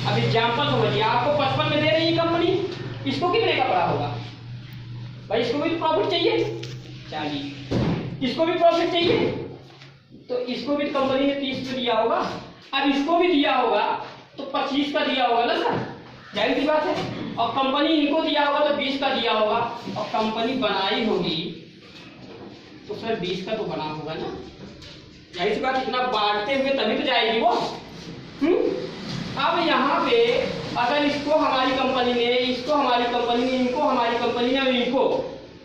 अब एग्जाम्पल समझिए, आपको 55 में दे रही है कंपनी, इसको कितने का पड़ा होगा भाई? इसको भी प्रॉफिट चाहिए 40, इसको भी प्रॉफिट चाहिए, तो इसको भी कंपनी ने 30 पे दिया होगा। अब इसको भी दिया होगा तो 25 का दिया होगा ना सर, जाहिर सी बात है। और कंपनी इनको दिया होगा तो 20 का दिया होगा, और कंपनी बनाई होगी तो सर 20 का तो बना होगा ना, जाहिर सी बात। इतना बांटते हुए तभी तो जाएगी वो। अब यहाँ पे अगर इसको हमारी कंपनी ने, इसको हमारी कंपनी ने, इनको हमारी कंपनी ने, और इनको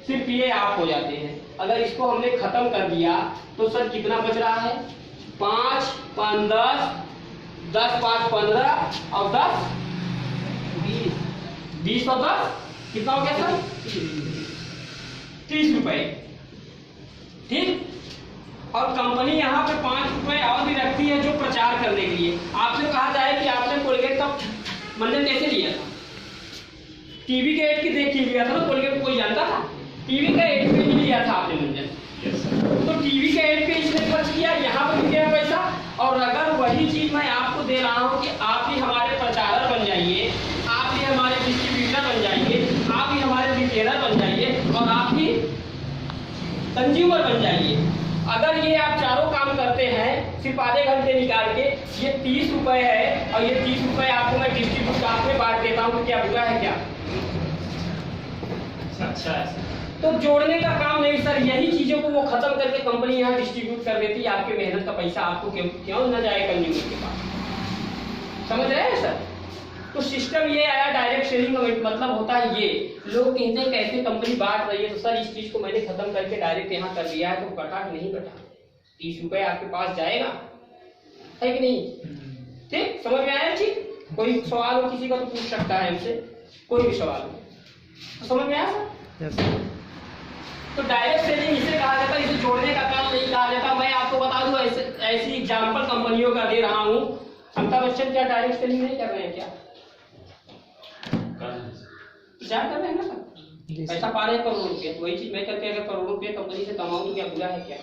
सिर्फ ये आप हो जाते हैं। अगर इसको हमने खत्म कर दिया तो सर कितना बच रहा है? 5 5 10, 10 5 15 और 10 20, 20 और 10 कितना हो गया सर? 30 रुपए। ठीक। और कंपनी यहाँ पे 5 रुपए और भी रखती है जो प्रचार करने के लिए। आपसे कहा जाए कि आपने कोलगेट का मंजन कैसे लिया था? टीवी के एड की देख के लिया था ना, कोलगेट कोई जानता था? टीवी का एड पे ही लिया था आपने मंजन। तो टीवी के एड पे इसने खर्च किया, यहाँ पे गया पैसा। और अगर वही चीज मैं आपको दे रहा हूँ कि आप भी हमारे प्रचारक बन जाइए, आप भी हमारे डिस्ट्रीब्यूटर बन जाइए, आप भी हमारे रिटेलर बन जाइए, और आप भी कंज्यूमर बन जाइए। अगर ये आप चारों काम करते हैं सिर्फ आधे घंटे निकाल के, ये 30 रुपए है, और ये 30 रुपए आपको मैं डिस्ट्रीब्यूट आप में बांट देता हूँ, तो क्या बुरा है क्या? अच्छा है। तो जोड़ने का काम नहीं सर, यही चीजों को वो खत्म करके कंपनी यहाँ डिस्ट्रीब्यूट कर देती है। आपके मेहनत का पैसा आपको क्यों न जाए कंज्यूमर के पास? समझ रहे हैं सर? तो सिस्टम ये आया, डायरेक्ट सेलिंग का मतलब होता है ये। लोग कहते हैं कैसे कंपनी बांट रही है, तो सर इस चीज को मैंने खत्म करके डायरेक्ट यहाँ कर दिया है, तो कटा नहीं कटा, 30 रुपए आपके पास जाएगा, है कि नहीं? ठीक, समझ में आया चीज? कोई सवाल हो किसी का तो पूछ सकता है हमसे, कोई भी सवाल हो तो समझ में आया सर? तो डायरेक्ट सेलिंग इसे कहा जाता है, इसे जोड़ने का काम नहीं कहा जाता। मैं आपको बता दूं ऐसी एग्जांपल कंपनियों का दे रहा हूं। अमिताभ बच्चन क्या डायरेक्ट सेलिंग नहीं कर रहे हैं क्या? प्रचार कर रहे हैं ना सर, पैसा पा रहे हैं करोड़ों रुपए। तो वही चीज मैं करके अगर करोड़ों रुपए कंपनी से कमाऊं तो क्या बुरा है क्या?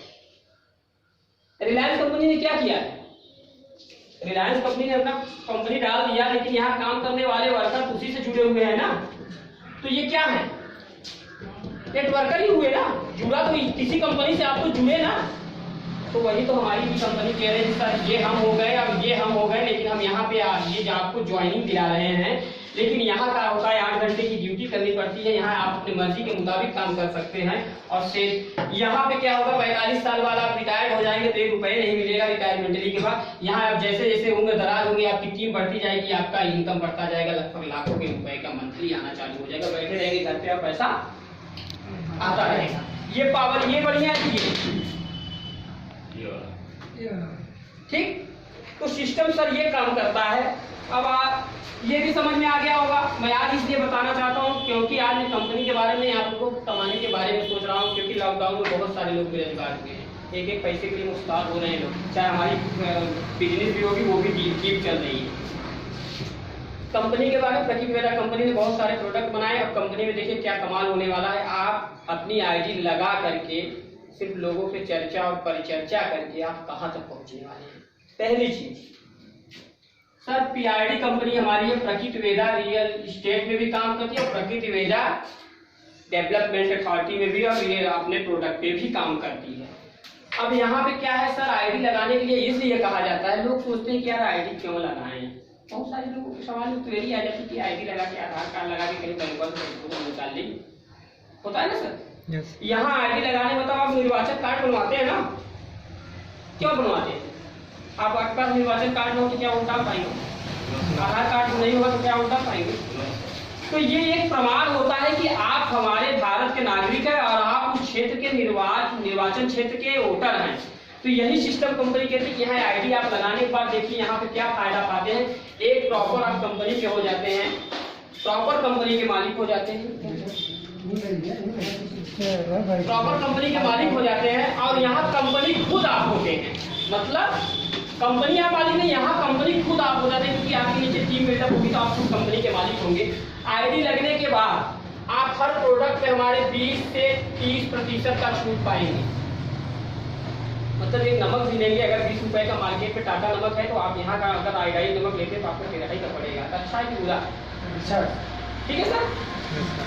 रिलायंस कंपनी ने क्या किया है? रिलायंस कंपनी ने अपना कंपनी डाल दिया, लेकिन यहाँ काम करने वाले वर्कर उसी से जुड़े हुए हैं ना, तो ये क्या है? एक वर्कर ही हुए ना, जुड़ा तो किसी कंपनी से आप तो जुड़े ना। तो वही तो हमारी भी कंपनी कह रहे हैं सर ये हम हो गए, अब ये हम हो गए, लेकिन हम यहाँ पे ये आपको ज्वाइनिंग दिला रहे हैं, लेकिन यहाँ का होता है 8 घंटे की ड्यूटी करनी पड़ती है। यहाँ आप अपनी मर्जी के मुताबिक काम कर सकते हैं। और से यहाँ पे क्या होगा, 45 साल बाद आप रिटायर्ड हो जाएंगे तो 1 रुपये नहीं मिलेगा रिटायरमेंट के बाद। यहाँ आप जैसे जैसे उम्र दराज होंगे, आपकी टीम बढ़ती जाएगी, आपका इनकम बढ़ता जाएगा, लगभग लाखों के रुपए का मंथली आना चालू हो जाएगा। बैठे रहेंगे घर पे और पैसा आता रहेगा। ये पावर, ये बढ़िया है। ठीक, तो सिस्टम सर ये काम करता है। अब आप ये भी समझ में आ गया होगा। मैं आज इसलिए बताना चाहता हूँ क्योंकि आज मैं कंपनी के बारे में, आपको कमाने के बारे में सोच रहा हूँ, क्योंकि लॉकडाउन में बहुत सारे लोग बेरोजगार हुए हैं, एक एक पैसे के लिए मुश्तार हो रहे हैं लोग। चाहे हमारी बिजनेस भी होगी वो भी ठीक चल रही है। कंपनी के बारे में प्रतिवेदा कंपनी ने बहुत सारे प्रोडक्ट बनाए। अब कंपनी में देखिए क्या कमाल होने वाला है। आप अपनी आईडी लगा करके सिर्फ लोगों पे चर्चा और परिचर्चा करके आप कहां तक पहुंचने वाले हैं? पहली चीज सर, पीआरडी कंपनी हमारी है, प्रतिवेदा रियल एस्टेट में भी काम करती है और प्रतिवेदा डेवलपमेंट अथॉरिटी में भी, और ये अपने प्रोडक्ट पे भी काम करती है। अब यहाँ पे क्या है सर, आईडी लगाने के लिए इसलिए कहा जाता है, लोग सोचते हैं कि यार आईडी क्यों लगाएं। बहुत सारे लोगों के सवाल क्वेरी आ जाती है कि आईडी लगा के, आधार कार्ड लगा के कहीं बैंक निकाल ली, होता है ना सर? yes. यहाँ आईडी लगाने मतलब आप निर्वाचन कार्ड बनवाते हैं ना, क्यों बनवाते हैं? आप आपके पास निर्वाचन कार्ड हो तो क्या वोट डाल पाएंगे? आधार कार्ड नहीं होगा तो क्या वोट डाल पाएंगे? तो ये एक प्रमाण होता है कि आप हमारे भारत के नागरिक हैं और आप उस क्षेत्र के निर्वाचन क्षेत्र के वोटर हैं। तो यही सिस्टम कंपनी कहती है कि यहाँ आईडी आप लगाने के बाद देखिए यहाँ पे क्या फायदा पाते हैं। एक प्रॉपर आप कंपनी के हो जाते हैं, प्रॉपर कंपनी के मालिक हो जाते हैं, प्रॉपर कंपनी के मालिक हो जाते हैं। और यहाँ कंपनी खुद आप होते हैं, मतलब कंपनी आप मालिक नहीं, यहाँ कंपनी खुद आप हो जाते हैं, क्योंकि आपके नीचे टीम बिल्डअप होगी तो आप खुद कंपनी के मालिक होंगे। आईडी लगने के बाद आप हर प्रोडक्ट पे हमारे 20 से 30% का छूट पाएंगे। मतलब एक नमक भी लेंगे, अगर 20 रुपए का मार्केट में टाटा नमक है तो आप यहाँ का अगर आयोडाइज नमक लेते तो आपको 13 का पड़ेगा। तो अच्छा है कि बुरा? अच्छा, ठीक है सर।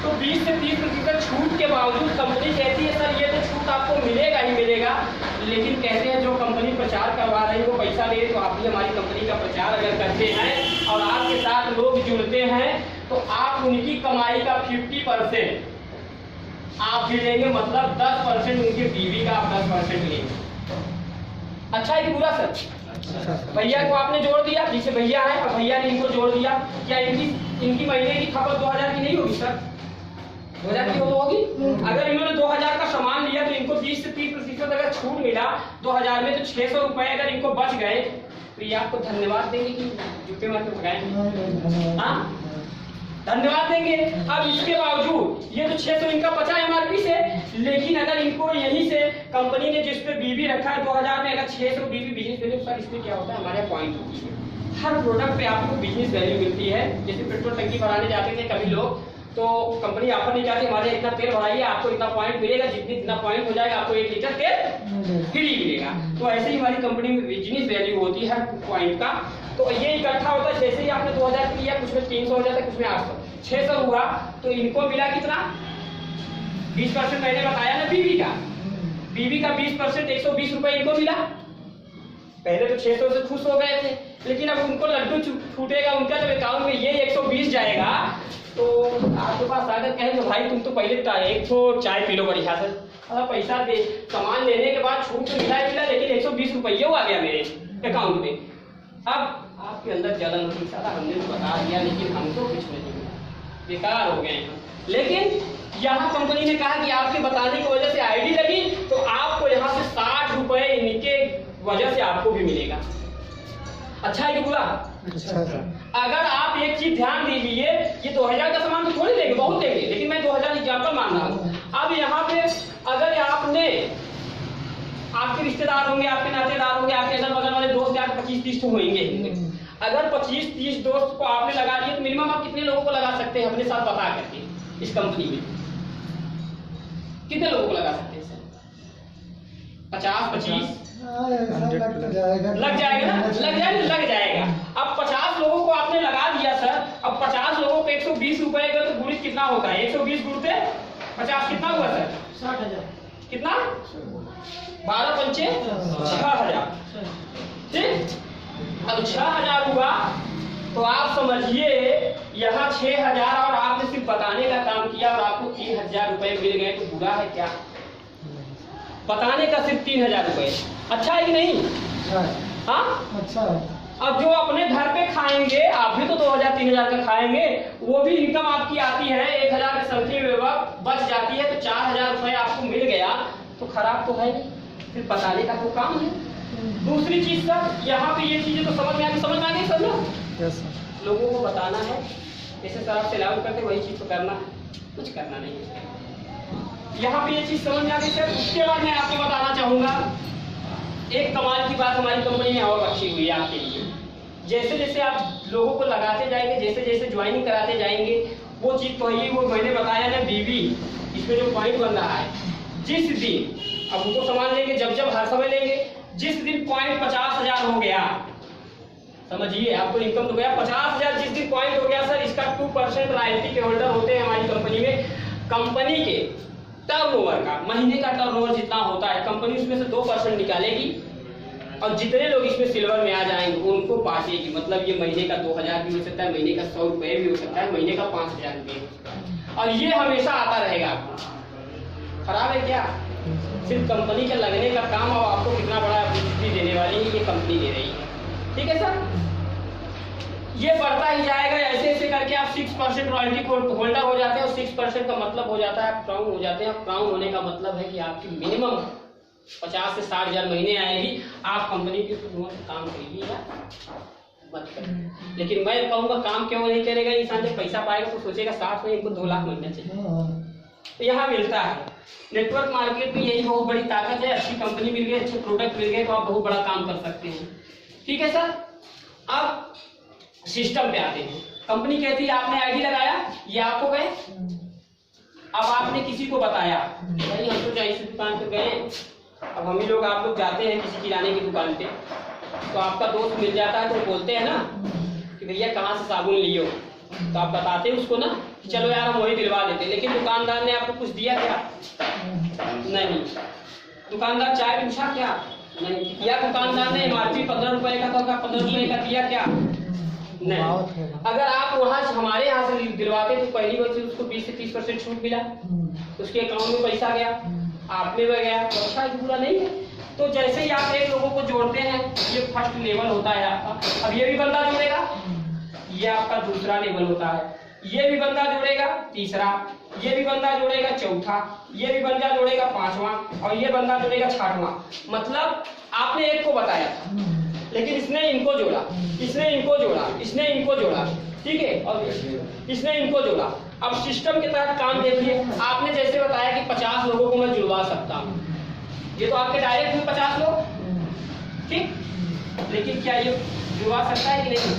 तो 20 से 30% छूट के बावजूद कंपनी कहती है सर ये तो छूट आपको मिलेगा ही मिलेगा, लेकिन कहते हैं जो कंपनी प्रचार करवा रही है वो पैसा ले, तो आप भी हमारी कंपनी का प्रचार अगर करते हैं और आपके साथ लोग जुड़ते हैं तो आप उनकी कमाई का 50% आप भी लेंगे, मतलब 10% उनके बीवी का आप 10% लेंगे। अच्छा है कि बुरा सर? भैया को आपने जोड़ दिया, जिसे भैया है और भैया ने इनको जोड़ दिया, क्या इनकी महीने की खपत 2000 की नहीं होगी सर? 2000 की होगी। अगर इन्होंने 2000 का सामान लिया तो इनको 20 से 30% अगर छूट मिला 2000 में, तो 600 रुपए अगर इनको बच गए तो ये आपको धन्यवाद देंगे कि जूते मार के भगाएंगे? हाँ, धन्यवाद देंगे। अब इसके बावजूद ये तो 600 इनका बचा एमआरपी से, लेकिन अगर इनको यहीं से कंपनी ने जिस पे बीबी रखा है 2000 में, अगर 600 बीबी बिजनेस वैल्यू, सर इसमें क्या होता है हमारे पॉइंट होती है। हर प्रोडक्ट पे आपको बिजनेस वैल्यू मिलती है। जैसे पेट्रोल टंकी भराने जाते थे कभी लोग, तो कंपनी ऑफर नहीं चाहती हमारे इतना तेल भराइए, आपको इतना पॉइंट मिलेगा, जितना पॉइंट हो जाएगा आपको 1 लीटर तेल फ्री मिलेगा। तो ऐसे ही हमारी कंपनी में बिजनेस वैल्यू होती है हर पॉइंट का। तो ये इकट्ठा होता है, जैसे ही आपने 2000 लिया, कुछ में 300 हो जाता है, कुछ में 800, 600 हुआ, तो इनको मिला कितना? 20% मैंने बताया ना बीवी का। बीवी का 20% 120 रुपए इनको मिला। पहले तो 600 से खुश हो गए थे, लेकिन अब उनको लड्डू छूटेगा उनका, जब अकाउंट में ये 120 जाएगा तो आपके पास आकर कहेंगे भाई तुम तो पहले एक तो चाय पी लो बढ़िया से, पैसा दे, सामान लेने के बाद छूट तो मिला ही मिला, लेकिन 120 रुपये आ गया मेरे अकाउंट में। अब आपके अंदर जलन होगी, सारा हमने तो बता दिया लेकिन हमको कुछ नहीं मिला, बेकार हो गए हैं। लेकिन यहाँ कंपनी ने कहा कि आपके बताने की वजह से आईडी लगी, तो आपको यहाँ से 60 रुपए इनके वजह से आपको भी मिलेगा। अच्छा है कि बुरा? अच्छा। अगर आप एक चीज ध्यान दीजिए, ये 2000 का सामान तो थोड़ी लेंगे, बहुत लेंगे, लेकिन मैं 2000 एग्जाम्पल मान रहा हूँ। अब यहाँ पे अगर आपने, आपके रिश्तेदार होंगे, आपके नातेदार होंगे, आपके अगल बगल वाले दोस्त, आपके 25-30 तो होंगे। अगर 25-30 दोस्त को आपने लगा दिए तो मिनिमम आप कितने लोगों को लगा सकते हैं अपने साथ बता करके इस कंपनी में? कितने लोगों को लगा सकते हैं सर? 50-25 लग जाएगा ना? लग जाएगा। अब 50 लोगों को आपने लगा दिया सर, अब 50 लोगों को 120 रुपए का तो गुणित कितना होता है? 120 गुणित 50 कितना हुआ सर? 60,000। कितना? 12 पंचे 6000। ठीक, अब 6000 हुआ तो आप समझिए यहाँ 6000 और आपने सिर्फ बताने का काम किया और आपको 3000 रुपए मिल गए, तो बुरा है क्या? बताने का सिर्फ 3000 रुपए, अच्छा है कि नहीं? हाँ, अच्छा है। अब जो अपने घर पे खाएंगे, आप भी तो 2000-3000 का खाएंगे, वो भी इनकम आपकी आती है, 1000 का समथिंग बच जाती है, तो 4000 रुपए आपको मिल गया, तो खराब तो है नहीं, सिर्फ बताने का तो काम है। दूसरी चीज सर, यहाँ पे ये चीजें तो समझ में आ गई सब लोग? yes, लोगों को बताना है, जैसे सर आप सेलाउट करते वही चीज को करना है, कुछ करना नहीं है। यहाँ पे ये चीज समझ में आ गई सर। उसके बाद मैं आपको बताना चाहूंगा एक कमाल की बात हमारी कंपनी ने और रखी हुई है आपके लिए। जैसे जैसे आप लोगों को लगाते जाएंगे, जैसे जैसे ज्वाइनिंग कराते जाएंगे, वो चीज तो ही, वो मैंने बताया ना बीवी, इसमें जो पॉइंट बन रहा है, जिस दिन अब उनको सामान लेंगे, जब हर समय लेंगे, जिस दिन पॉइंट 50,000 हो गया, समझिए आपको इनकम तो गया 50,000, जिस दिन पॉइंट हो गया सर, इसका 2% रॉयल्टी के होल्डर होते हैं हमारी कंपनी में। कंपनी के टर्नओवर का, महीने का टर्नओवर जितना होता है, कंपनी उसमें से 2% निकालेगी और जितने लोग इसमें सिल्वर में आ जाएंगे उनको बांटेगी। मतलब ये महीने का 2000 भी हो सकता है, महीने का 100 रुपए भी हो सकता है, महीने का 5000 रुपये हो सकता है, और ये हमेशा आता रहेगा। खराब है क्या? सिर्फ कंपनी के लगने का काम, और आपको कितना बड़ा बिजली देने वाली है ये कंपनी दे रही है। ठीक है सर, ये बढ़ता ही जाएगा, ऐसे ऐसे करके आप 6% रॉयल्टी होल्डर हो जाते हैं, और 6% का मतलब हो जाता है आप क्राउन हो जाते हैं। क्राउन होने का मतलब है कि आपकी मिनिमम 50 से 60,000 महीने आएगी। आप कंपनी के काम करिए या मत करिए, लेकिन मैं कहूँगा काम क्यों नहीं करेगा इंसान? जब पैसा पाएगा तो सोचेगा 60 में इनको 2 लाख मिलना चाहिए, तो यहाँ मिलता है। नेटवर्क मार्केट में यही बहुत बड़ी ताकत है। अच्छी कंपनी मिल गई, अच्छे प्रोडक्ट मिल गए, तो आप बहुत बड़ा काम कर सकते हैं। ठीक है सर, अब सिस्टम पे आते हैं। कंपनी कहती है आपने आईडी लगाया, ये आपको गए, अब आपने किसी को बताया भाई हम तो चाय की दुकान पे गए, अब हम ही लोग आप लोग जाते हैं किसी किराने की दुकान पे, तो आपका दोस्त मिल जाता है तो बोलते हैं ना कि भैया कहाँ से साबुन लियो, तो आप बताते हैं उसको ना कि चलो यार हम वही दिलवा देते, लेकिन दुकानदार ने आपको कुछ दिया क्या? नहीं। दुकानदार चाय पूछा क्या? नहीं। या दुकानदार ने MRP 15 रुपए का था, 15 रुपए का दिया क्या? नहीं। अगर आप वहाँ हमारे यहाँ से दिलवाते तो पहली बार उसको 20 से 30% छूट मिला, उसके अकाउंट में पैसा गया, आप में गया, तो अच्छा बुरा नहीं है। तो जैसे ही आप एक लोगों को जोड़ते हैं, ये फर्स्ट लेवल होता है आपका। अब ये भी बंदा जुड़ेगा, ये आपका दूसरा लेवल होता है। ये भी बंदा जुड़ेगा, तीसरा, ये भी बंदा जुड़ेगा, चौथा, ये भी बंदा जुड़ेगा, पांचवा, और ये बंदा जुड़ेगा, छठवां। मतलब आपने एक को बताया था, लेकिन इसने इनको जोड़ा, इसने इनको जोड़ा, इसने इनको जोड़ा, ठीक है, और इसने इनको जोड़ा। अब सिस्टम के तहत काम देखिए, आपने जैसे बताया कि 50 लोगों को मैं जुड़वा सकता हूँ, ये तो आपके डायरेक्ट में 50 लोग, ठीक, लेकिन क्या ये जुड़वा सकता है कि नहीं?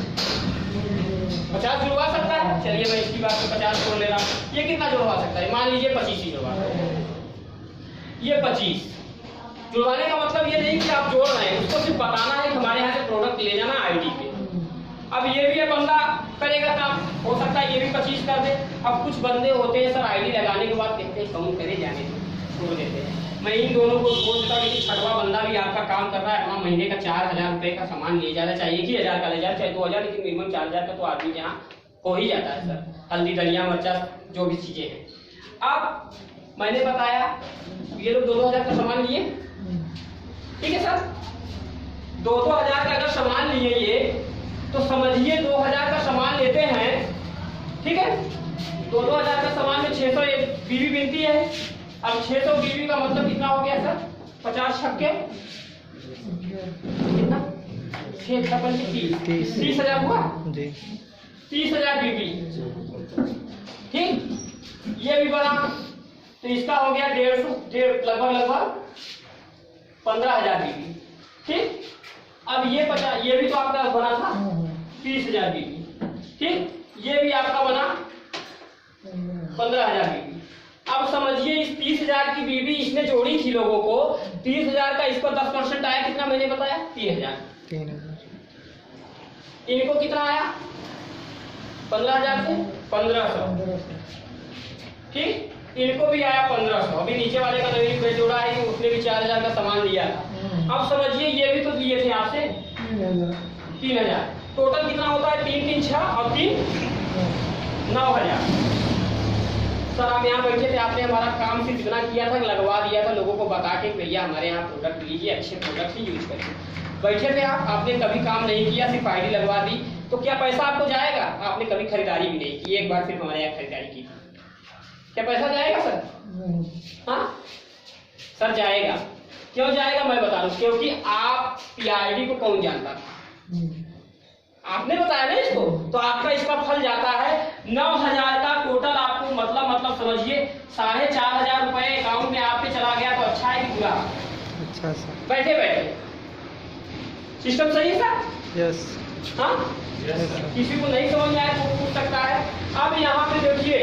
50 जुड़वा सकता है। चलिए मैं इसकी बात को 50 जोड़ ले रहा हूँ। ये कितना जुड़वा सकता है? मान लीजिए 25 ही जुड़वा सकता है। ये 25 जुड़वाने का मतलब ये नहीं कि आप जोड़ रहे हैं, उसको सिर्फ बताना है कि हमारे यहाँ से प्रोडक्ट ले जाना आईडी पे। अब ये भी बंदा करेगा काम, हो सकता है ये भी 25 कर दे। अब कुछ बंदे होते हैं सर आईडी लगाने के बाद कहते हैं काउंट करे जाने छोड़ देते हैं। मैं इन दोनों को छोड़ देता हूँ, लेकिन छठवा बंदा भी आपका काम कर रहा है, अपना महीने का 4000 रुपए का सामान ले जाना चाहिए कि 1000 का ले जाए, चाहे 2000, लेकिन मिनिमम 4000 का तो आदमी के यहाँ हो ही जाता है सर, हल्दी धनिया मिर्चा जो भी चीजें हैं। अब मैंने बताया ये लोग 2-2000 का सामान लिए, ठीक है सर, 2-2000 का अगर सामान लिए ये, तो समझिए 2000 का सामान लेते हैं, ठीक है, 2-2000 का सामान में 600 बीवी बिनती है। अब 600 बीवी का मतलब कितना हो गया सर? 50 छक्के कितना? 30,000 हुआ जी, 30,000 बीवी, ठीक। ये भी बना तो इसका हो गया 150, लगभग 15,000 बीवी, ठीक। अब ये 50, ये भी तो आपका बना था 30,000 बीवी, ठीक, ये भी आपका बना 15,000 बीवी। अब समझिए इस 30,000 की बीवी इसने जोड़ी थी लोगों को, 30,000 का इस पर 10% आया, कितना मैंने बताया? 3,000। इनको कितना आया? 15,000 से 1,500, ठीक, इनको भी आया 1,500। अभी नीचे वाले का नवीन जोड़ा है कि उसने भी 4,000 का सामान लिया था। अब समझिए ये भी तो लिए थे आपसे 3,000, टोटल कितना होता है? 3 3 6 और 3 9,000। सर आप यहाँ बैठे थे, आपने हमारा काम सिर्फ इतना किया था, लगवा दिया था लोगों को बता के भैया हमारे यहाँ प्रोडक्ट लीजिए, अच्छे प्रोडक्ट ही यूज करिए। बैठे थे आप, आपने कभी काम नहीं किया, सिर्फ आईडी लगवा दी, तो क्या पैसा आपको जाएगा? आपने कभी खरीदारी भी नहीं की, एक बार सिर्फ हमारे यहाँ खरीदारी की, क्या पैसा जाएगा सर? हाँ सर जाएगा। क्यों जाएगा मैं बता रहा हूँ, क्योंकि आप PID को कौन जानता था? आपने बताया ना इसको, तो आपका इसका फल जाता है 9,000 का टोटल। आपको मतलब समझिए 4,500 रुपए अकाउंट में आपके चला गया, तो अच्छा है कि बुरा? अच्छा सर। बैठे बैठे सिस्टम सही है सर? यस। हाँ किसी को नहीं समझ में आया तो पूछ सकता है। अब यहाँ पे देखिए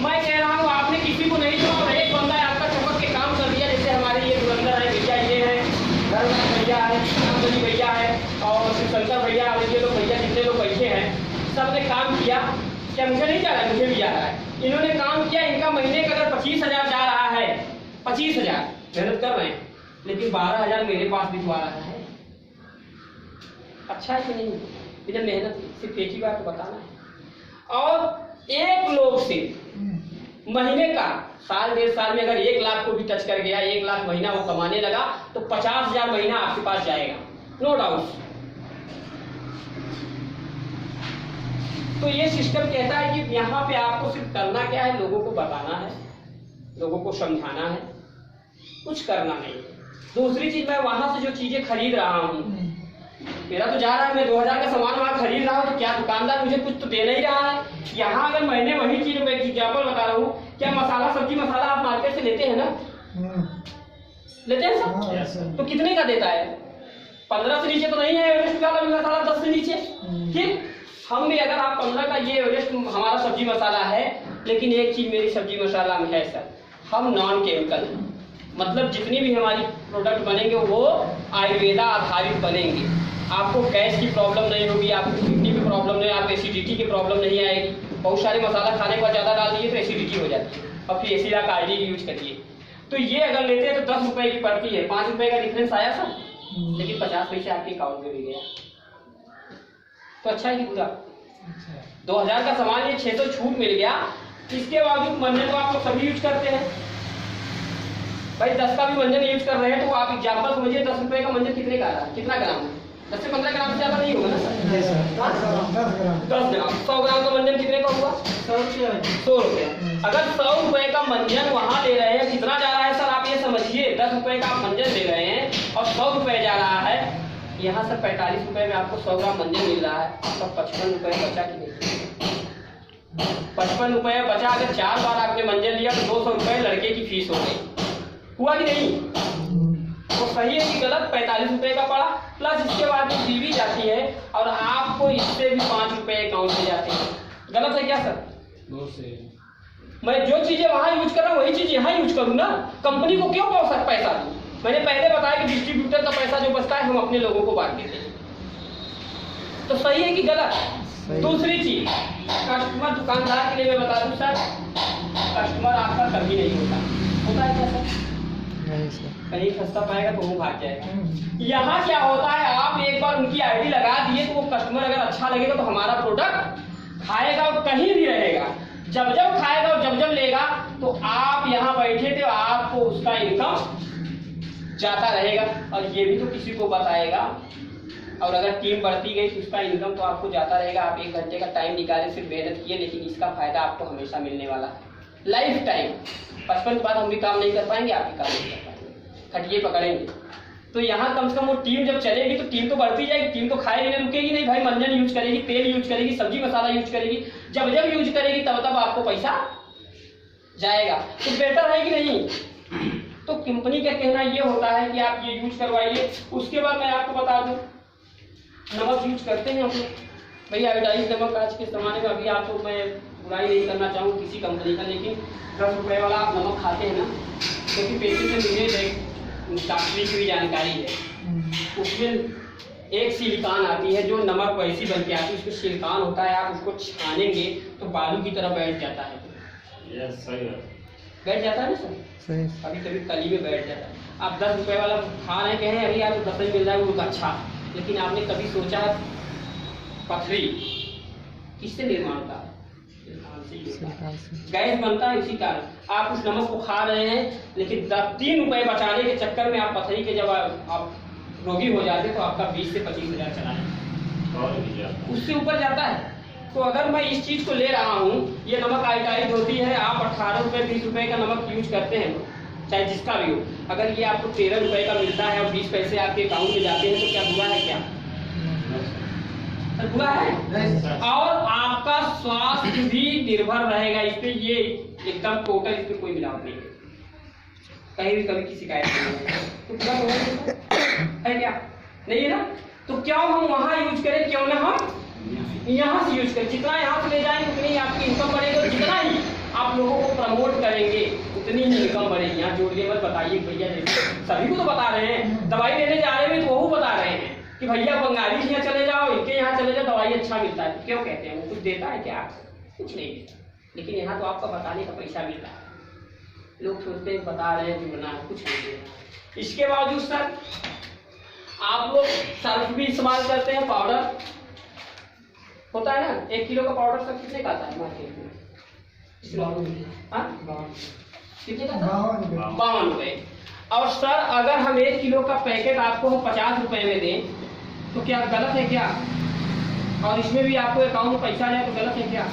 मैं कह रहा हूँ, आपने किसी को नहीं समझा, एक बंदा आपका चमक के काम कर दिया। जैसे हमारे ये धुरंधर है भैया, ये है धर्मनाथ भैया है, रामबली भैया है और शंकर भैया, और ये लोग भैया जितने लोग बैठे हैं सब ने काम किया। क्या मुझे नहीं जा रहा है? मुझे भी जा रहा है। इन्होंने काम किया, इनका महीने का अगर 25,000 जा रहा है, 25,000 मेहनत कर रहे हैं, लेकिन 12,000 मेरे पास भी तो आ रहा है। अच्छा है कि नहीं? बिना मेहनत सिर्फ एक ही बात तो बताना है। और एक लोग से महीने का साल 1.5 साल में अगर 1 लाख को भी टच कर गया, 1 लाख महीना वो कमाने लगा, तो 50,000 महीना आपके पास जाएगा, नो डाउट। तो ये सिस्टम कहता है कि यहाँ पे आपको सिर्फ करना क्या है, लोगों को बताना है, लोगों को समझाना है, कुछ करना नहीं। दूसरी चीज, मैं वहां से जो चीजें खरीद रहा हूँ, मेरा तो जा रहा है, मैं 2000 का सामान वहां खरीद रहा हूँ, तो क्या दुकानदार मुझे कुछ तो दे नहीं रहा है? यहाँ अगर मैंने वही चीज, मैं एग्जाम्पल बता रहा हूँ, क्या मसाला, सब्जी मसाला आप मार्केट से लेते हैं ना? लेते हैं सर? तो कितने का देता है? 15 से नीचे तो नहीं है एवरेस्ट वाला मसाला, 10 से नीचे, ठीक। हम भी अगर आप 15 का ये एवरेस्ट हमारा सब्जी मसाला है, लेकिन एक चीज मेरी सब्जी मसाला में है सर, हम नॉन केमिकल, मतलब जितनी भी हमारी प्रोडक्ट बनेंगे वो आयुर्वेदा आधारित बनेंगे। आपको गैस की प्रॉब्लम नहीं होगी, आपको किडनी की प्रॉब्लम नहीं, आपको एसिडिटी की प्रॉब्लम नहीं आएगी। बहुत सारे मसाला खाने के बाद ज़्यादा डाल दिए तो एसिडिटी हो जाती है, और फिर एसिडा का यूज करिए। तो ये अगर लेते हैं तो 10 रुपए की पड़ती है, 5 रुपए का डिफरेंस आया सर, लेकिन 50 पैसे आपके अकाउंट में भी गया, तो अच्छा है कि पूरा 2000 का सामान ये 600 छूट मिल गया। इसके बावजूद मंजन तो आप लोग सभी यूज करते हैं भाई, 10 का भी मंजन यूज कर रहे हैं, तो आप एग्जाम्पल समझिए 10 रुपए का मंजन कितने का आ रहा है, कितना ग्राम है? 10 से 15 ग्राम से ज्यादा नहीं होगा ना सर? 10 ग्राम। 100 ग्राम का मंजन कितने का हुआ? 100 रुपये। अगर 100 रुपए का मंजन वहां ले रहे हैं, कितना जा रहा है सर आप ये समझिए, 10 रुपए का आप मंजन ले रहे हैं और 100 रुपए जा रहा है, यहाँ से 45 रुपए में आपको 100 ग्राम मंजन मिल रहा है, आपका 55 रुपए बचा कि नहीं? 55 रुपए बचा। अगर 4 बार आपने मंजन लिया तो 200 रुपए लड़के की फीस हो गई, हुआ कि नहीं? तो सही है कि गलत? 45 रुपए का पड़ा, प्लस इसके बाद में बीवी जाती है और आपको इससे भी 5 रुपए अकाउंट में जाते हैं, गलत है क्या सर? मैं जो चीजें वहां यूज कर रहा हूँ वही चीज यहाँ यूज करूँ ना, कंपनी को क्यों पैसा दूं? मैंने पहले बताया कि डिस्ट्रीब्यूटर का पैसा जो बचता है हम अपने लोगों को बांट देते हैं, तो सही है कि गलत? दूसरी चीज, कस्टमर दुकानदार के लिए मैं बता दूं सर, कस्टमर आपका कभी नहीं होता है क्या सर? नहीं सर, कहीं सस्ता पाएगा तो वो भाग जाएगा। यहाँ क्या होता है, आप एक बार उनकी आईडी लगा दिए तो वो कस्टमर अगर अच्छा लगेगा तो हमारा प्रोडक्ट खाएगा और कहीं भी रहेगा, जब जब खाएगा और जब जब लेगा, तो आप यहाँ बैठे थे आपको उसका इनकम जाता रहेगा, और ये भी तो किसी को बताएगा, और अगर टीम बढ़ती गई तो उसका इनकम तो आपको जाता रहेगा। आप 1 घंटे का टाइम निकाले, सिर्फ मेहनत किए, लेकिन इसका फायदा आपको हमेशा मिलने वाला है, लाइफ टाइम। 55 के बाद हम भी काम नहीं कर पाएंगे, आप भी काम नहीं कर पाएंगे, खटिए पकड़ेंगे। तो यहाँ कम से कम वो टीम जब चलेगी तो टीम तो बढ़ती जाएगी, टीम तो खाएगी नहीं, रुकेगी नहीं भाई, मंजन यूज करेगी, तेल यूज करेगी, सब्जी मसाला यूज करेगी, जब जब यूज करेगी तब तब आपको पैसा जाएगा, तो बेटर है कि नहीं? तो कंपनी का कहना ये होता है कि आप ये यूज करवाइए। उसके बाद मैं आपको बता दूं, नमक यूज करते हैं हम लोग भाई, आयोडाइज नमक आज के ज़माने में, अभी आपको मैं बुराई नहीं करना चाहूँ किसी कंपनी का, लेकिन 10 रुपए वाला आप नमक खाते हैं ना, क्योंकि पेशेंट से मुझे डॉक्टरी की भी जानकारी है, उसमें एक सिलिकॉन आती है जो नमक वैसी बन के आती है, उसमें सिलिकॉन होता है, आप उसको छानेंगे तो बालू की तरह बैठ जाता है। सही है, बैठ जाता है ना सर? सही। कभी कभी कली में बैठ जाता है। आप 10 रुपए वाला खा रहे कहें अभी आपको 10 मिल रहा है वो अच्छा, लेकिन आपने कभी सोचा पथरी किससे निर्माण होता है? गैस बनता है इसी कारण। आप उस नमक को खा रहे हैं, लेकिन 3 रुपए बचाने के चक्कर में आप पथरी के जब आप रोगी हो जाते तो आपका 20 से 25 हजार चला जाए, उससे ऊपर जाता है। तो अगर मैं इस चीज को ले रहा हूँ, ये नमक आयोडाइज होती है, आप 18 रुपए 20 रुपए का नमक यूज करते हैं, चाहे जिसका भी हो, अगर ये आपको 13 रुपए का मिलता है और 20 पैसे आपके अकाउंट में जाते हैं, तो क्या बुरा है? क्या बुरा है? और आपका स्वास्थ्य भी निर्भर रहेगा इस पे, ये एकदम टोटल, इस पे कोई मिलावट नहीं है, कहीं भी कभी की शिकायत नहीं है, तो पूरा है क्या? नहीं है ना? तो क्यों हम वहां यूज करें, क्यों ना हम यहाँ से यूज करें? जितना यहाँ से ले जाएंगे उतनी ही आपकी इनकम बढ़ेगी, और जितना ही आप लोगों को प्रमोट करेंगे उतनी ही इनकम बढ़ेगी। यहाँ जोड़िए मत, बताइए भैया, जैसे सभी को तो बता रहे हैं, दवाई लेने जा रहे हैं तो वो बता रहे हैं कि भैया बंगाली के यहाँ चले जाओ, इनके यहाँ चले जाओ, दवाई अच्छा मिलता है। क्यों कहते हैं? वो कुछ देता है क्या? कुछ नहीं देता, लेकिन यहाँ तो आपका बताने का पैसा मिलता है। लोग सोचते हैं बता रहे हैं जुड़ना है, कुछ नहीं देता। इसके बावजूद सर आप लोग सर्फ भी इस्तेमाल करते हैं, पाउडर होता है ना, 1 किलो का पाउडर सर कितने का आता है मार्केट में? कितने का? 52 रुपए। और सर अगर हम 1 किलो का पैकेट आपको हम 50 रुपए में दें तो क्या गलत है क्या? और इसमें भी आपको अकाउंट में पैसा जाए तो गलत है क्या?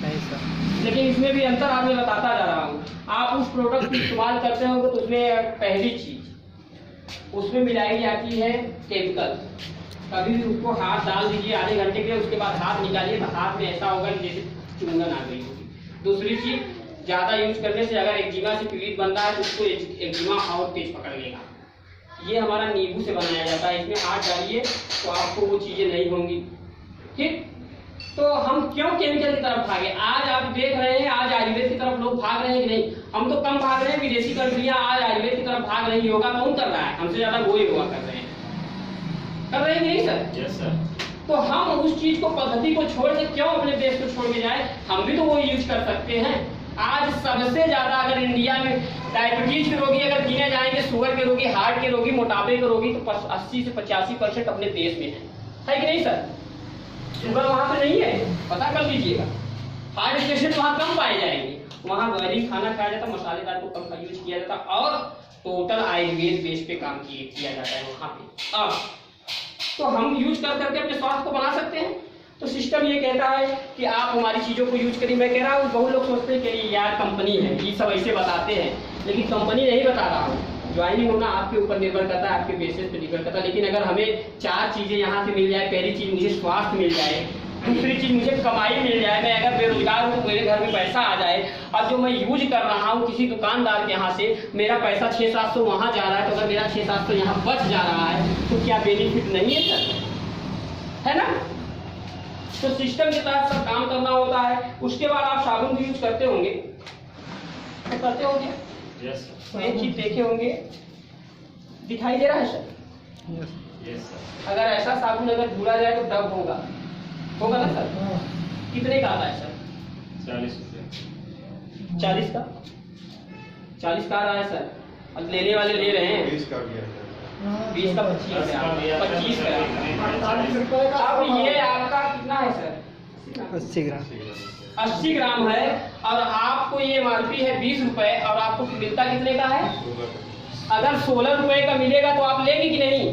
नहीं सर। लेकिन इसमें भी अंतर आज मैं बताता जा रहा हूँ। आप उस प्रोडक्ट को इस्तेमाल करते होंगे तो उसमें पहली चीज उसमें मिलाई जाती है केमिकल। कभी भी उसको हाथ डाल दीजिए आधे घंटे के लिए, उसके बाद हाथ निकालिए तो हाथ में ऐसा होगा जैसे चुंगन आ गई होगी। दूसरी चीज, ज्यादा यूज करने से अगर एक्जिमा से पीड़ित बंदा है तो उसको एक्जिमा और तेज पकड़ लेगा। ये हमारा नींबू से बनाया जाता है, इसमें हाथ डालिए तो आपको वो चीजें नहीं होंगी, ठीक। तो हम क्यों केमिकल की तरफ भागे? आज आप देख रहे हैं, आज आयुर्वेद की तरफ लोग भाग रहे हैं कि नहीं? हम तो कम भाग रहे हैं, विदेशी कंट्रियां आज आयुर्वेद की तरफ भाग रही हैं। योगा कौन कर रहा है? हमसे ज्यादा वो योगा कर रहे हैं कि नहीं सर? Yes sir. तो हम उस चीज को, पद्धति को छोड़ के क्यों अपने देश को छोड़ के जाए? हम भी तो वो यूज कर सकते हैं। आज सबसे ज्यादा अगर इंडिया में डायबिटीज के रोगी अगर गिने जाएंगे, शुगर के रोगी, हार्ट के रोगी, मोटापे के रोगी, तो 80 से 85% अपने देश में है कि नहीं सर? शुगर वहां पे नहीं है, पता कर लीजिएगा। हार्ट पेशेंट वहां कम पाए जाएंगे, वहां ऑयली खाना खाया जाता, मसालेदार को कम का यूज किया जाता और टोटल आयुर्वेद बेस पे काम किया जाता है वहां पे। अब तो हम यूज कर करके अपने स्वास्थ्य को बना सकते हैं। तो सिस्टम ये कहता है कि आप हमारी चीजों को यूज करिए। मैं कह रहा हूँ बहुत लोग सोचते हैं कि यार कंपनी है, ये सब ऐसे बताते हैं, लेकिन कंपनी नहीं बता रहा हूँ। ज्वाइनिंग होना आपके ऊपर निर्भर करता है, आपके बेसिस पे निर्भर करता है। लेकिन अगर हमें 4 चीजें यहाँ से मिल जाए, पहली चीज मुझे स्वास्थ्य मिल जाए, दूसरी चीज मुझे कमाई मिल जाए, मैं अगर बेरोजगार हूँ तो मेरे घर में पैसा आ जाए, और जो मैं यूज कर रहा हूँ किसी दुकानदार के यहाँ से मेरा पैसा 600-700 वहाँ जा रहा है, तो अगर मेरा 600-700 यहाँ बच जा रहा है तो क्या बेनिफिट नहीं है सर? है ना? तो सिस्टम के तहत सब काम करना होता है। उसके बाद आप साबुन भी यूज करते होंगे, तो करते होंगे? यस तो एक चीज देखे होंगे, दिखाई दे रहा है सर? Yes sir. अगर ऐसा साबुन अगर धुला जाए तो डब होगा ना सर? कितने का आता है सर? 40 रुपये। 40 का? 40 का आ रहा है सर, अब लेने वाले ले रहे हैं 20 का भी है। 20 का 25 का 25 का। अब ये आपका कितना है सर? 80 ग्राम। 80 ग्राम है, और आपको ये एमआरपी है 20 रुपए, और आपको मिलता कितने का है? अगर 16 रुपए का मिलेगा तो आप लेंगे कि नहीं?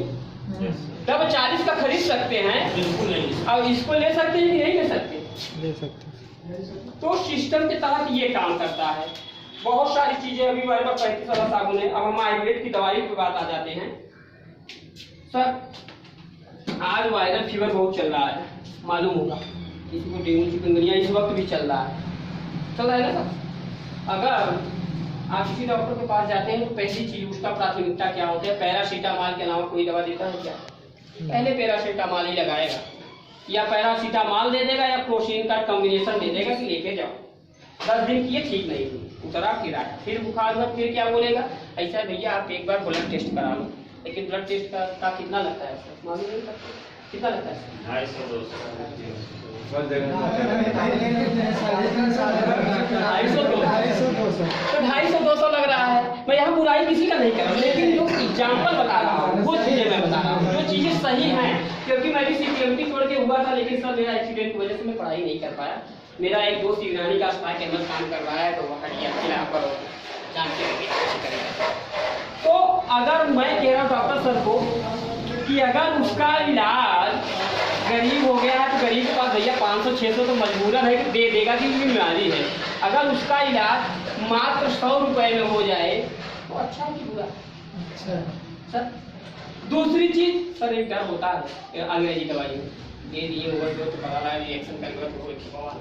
तब 40 का खरीद सकते हैं, बिल्कुल नहीं। और इसको ले सकते हैं कि नहीं ले सकते? ले सकते। तो सिस्टम के तहत ये काम करता है। बहुत सारी चीजें, अभी हमारे पास 35 वाला साबुन है। अब हम आयुर्वेद की दवाई की बात आ जाते हैं सर। आज वायरल फीवर बहुत चल रहा है, मालूम होगा किसी को, डेंगू चिकनगुनिया इस वक्त भी चल रहा है ना सर? अगर आप किसी डॉक्टर के पास जाते हैं तो पहली चीज उसका प्राथमिकता क्या होता है? पैरासीटामॉल के अलावा कोई दवा देता है क्या? पहले पैरासीटामॉल ही लगाएगा, या पैरासीटामॉल दे देगा, या क्रोसिन का कॉम्बिनेशन दे देगा कि लेके जाओ। 10 दिन किए, ठीक नहीं हुई, उतरा फिर आया, फिर बुखार हुआ, फिर क्या बोलेगा? ऐसा भैया आप एक बार ब्लड टेस्ट करा लो। लेकिन ब्लड टेस्ट का कितना लगता है सर? मालूम नहीं करते कितना लगता है? 250-200। बस जगह 250-200 लग रहा है। मैं यहाँ बुराई किसी का नहीं कर रहा हूँ, लेकिन जो एग्जाम्पल बता रहा हूँ वो चीजें मैं बता रहा हूँ, जो चीजें सही हैं। क्योंकि मैं भी CPMT छोड़ के हुआ था, लेकिन सर मेरा एक्सीडेंट की वजह से मैं पढ़ाई नहीं कर पाया। मेरा एक दोस्त ईरानी का स्पाई कैमर काम कर रहा है, तो वो हटिया खिला पर जानते रहिए। तो अगर मैं कह रहा हूँ डॉक्टर सर को कि अगर उसका इलाज गरीब हो गया है, तो गरीब के पास भैया 500-600 तो मजबूरन है कि दे देगा कि बीमारी है। अगर उसका इलाज मात्र 100 रुपए में हो जाए तो अच्छा है कि बुरा? अच्छा सर। दूसरी चीज सर, एक डर होता है अंग्रेजी दवाई में, दे दिए होगा तो पता लगा रिएक्शन करेगा तो बवाल।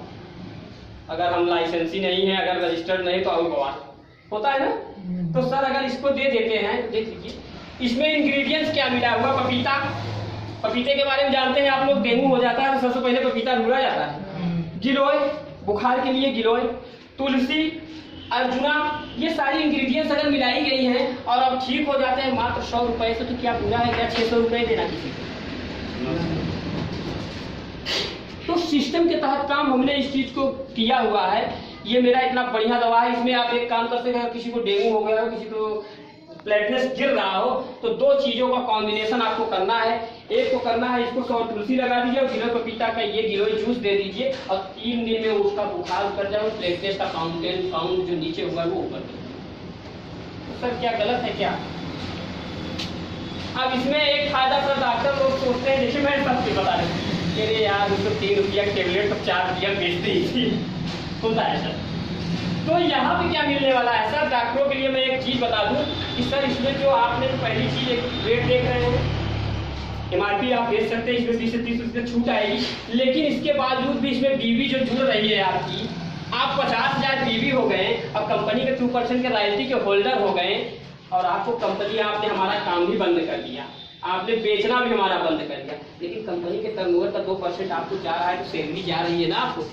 अगर हम लाइसेंसी नहीं है, अगर रजिस्टर्ड नहीं, तो और बवाल होता है ना। तो सर अगर इसको दे देते हैं तो देख लीजिए इसमें इंग्रेडिएंट्स क्या मिला हुआ। पपीता, पपीते के बारे में जानते हैं आप लोग, डेंगू हो जाता है तो सबसे पहले पपीता ढूंढा जाता है। गिलोय, बुखार के लिए गिलोय, तुलसी, अर्जुना, ये सारी इंग्रेडिएंट्स अगर मिलाई गई हैं और अब ठीक हो जाते हैं मात्र 100 रुपए से, तो क्या बुरा है? क्या 600 रुपए देना किसी को? तो सिस्टम के तहत काम हमने इस चीज को किया हुआ है। ये मेरा इतना बढ़िया दवा है, इसमें आप एक काम कर सकते हैं, किसी को डेंगू हो गया हो, किसी को प्लेटलेट्स गिर रहा हो, तो 2 चीजों का कॉम्बिनेशन आपको करना है। एक तो करना है इसको 100 तुलसी लगा दीजिए, और गिलोय पपीता का ये गिलोय जूस दे दीजिए, और 3 दिन में उसका बुखार उतर जाए, प्लेटलेट्स का काउंट जो नीचे हुआ है वो ऊपर। तो सर क्या गलत है क्या? अब इसमें एक फायदा सर, डॉक्टर लोग सोचते हैं, जैसे मैं सबसे बता रहे हैं, अरे यार उसको 3 रुपया की टेबलेट तो 4 रुपया बेचते ही होता है सर। तो यहाँ पे क्या मिलने वाला है सर? डॉक्टरों के लिए मैं एक चीज बता दूं कि सर इसमें जो आपने पहली चीज एक रेट देख रहे हो, एमआरपी आप बेच सकते हैं, इसमें 20 से 30 रुपये छूट आएगी। लेकिन इसके बावजूद भी इसमें बीवी जो जुड़ रही है आपकी, आप 50,000 बीवी हो गए, अब कंपनी के 2% के रॉयल्टी के होल्डर हो गए, और आपको कंपनी, आपने हमारा काम भी बंद कर दिया। आपने बेचना भी हमारा बंद कर दिया, लेकिन कंपनी के टर्नओवर का 2% आपको जा रहा है तो सैलरी जा रही है ना आपको।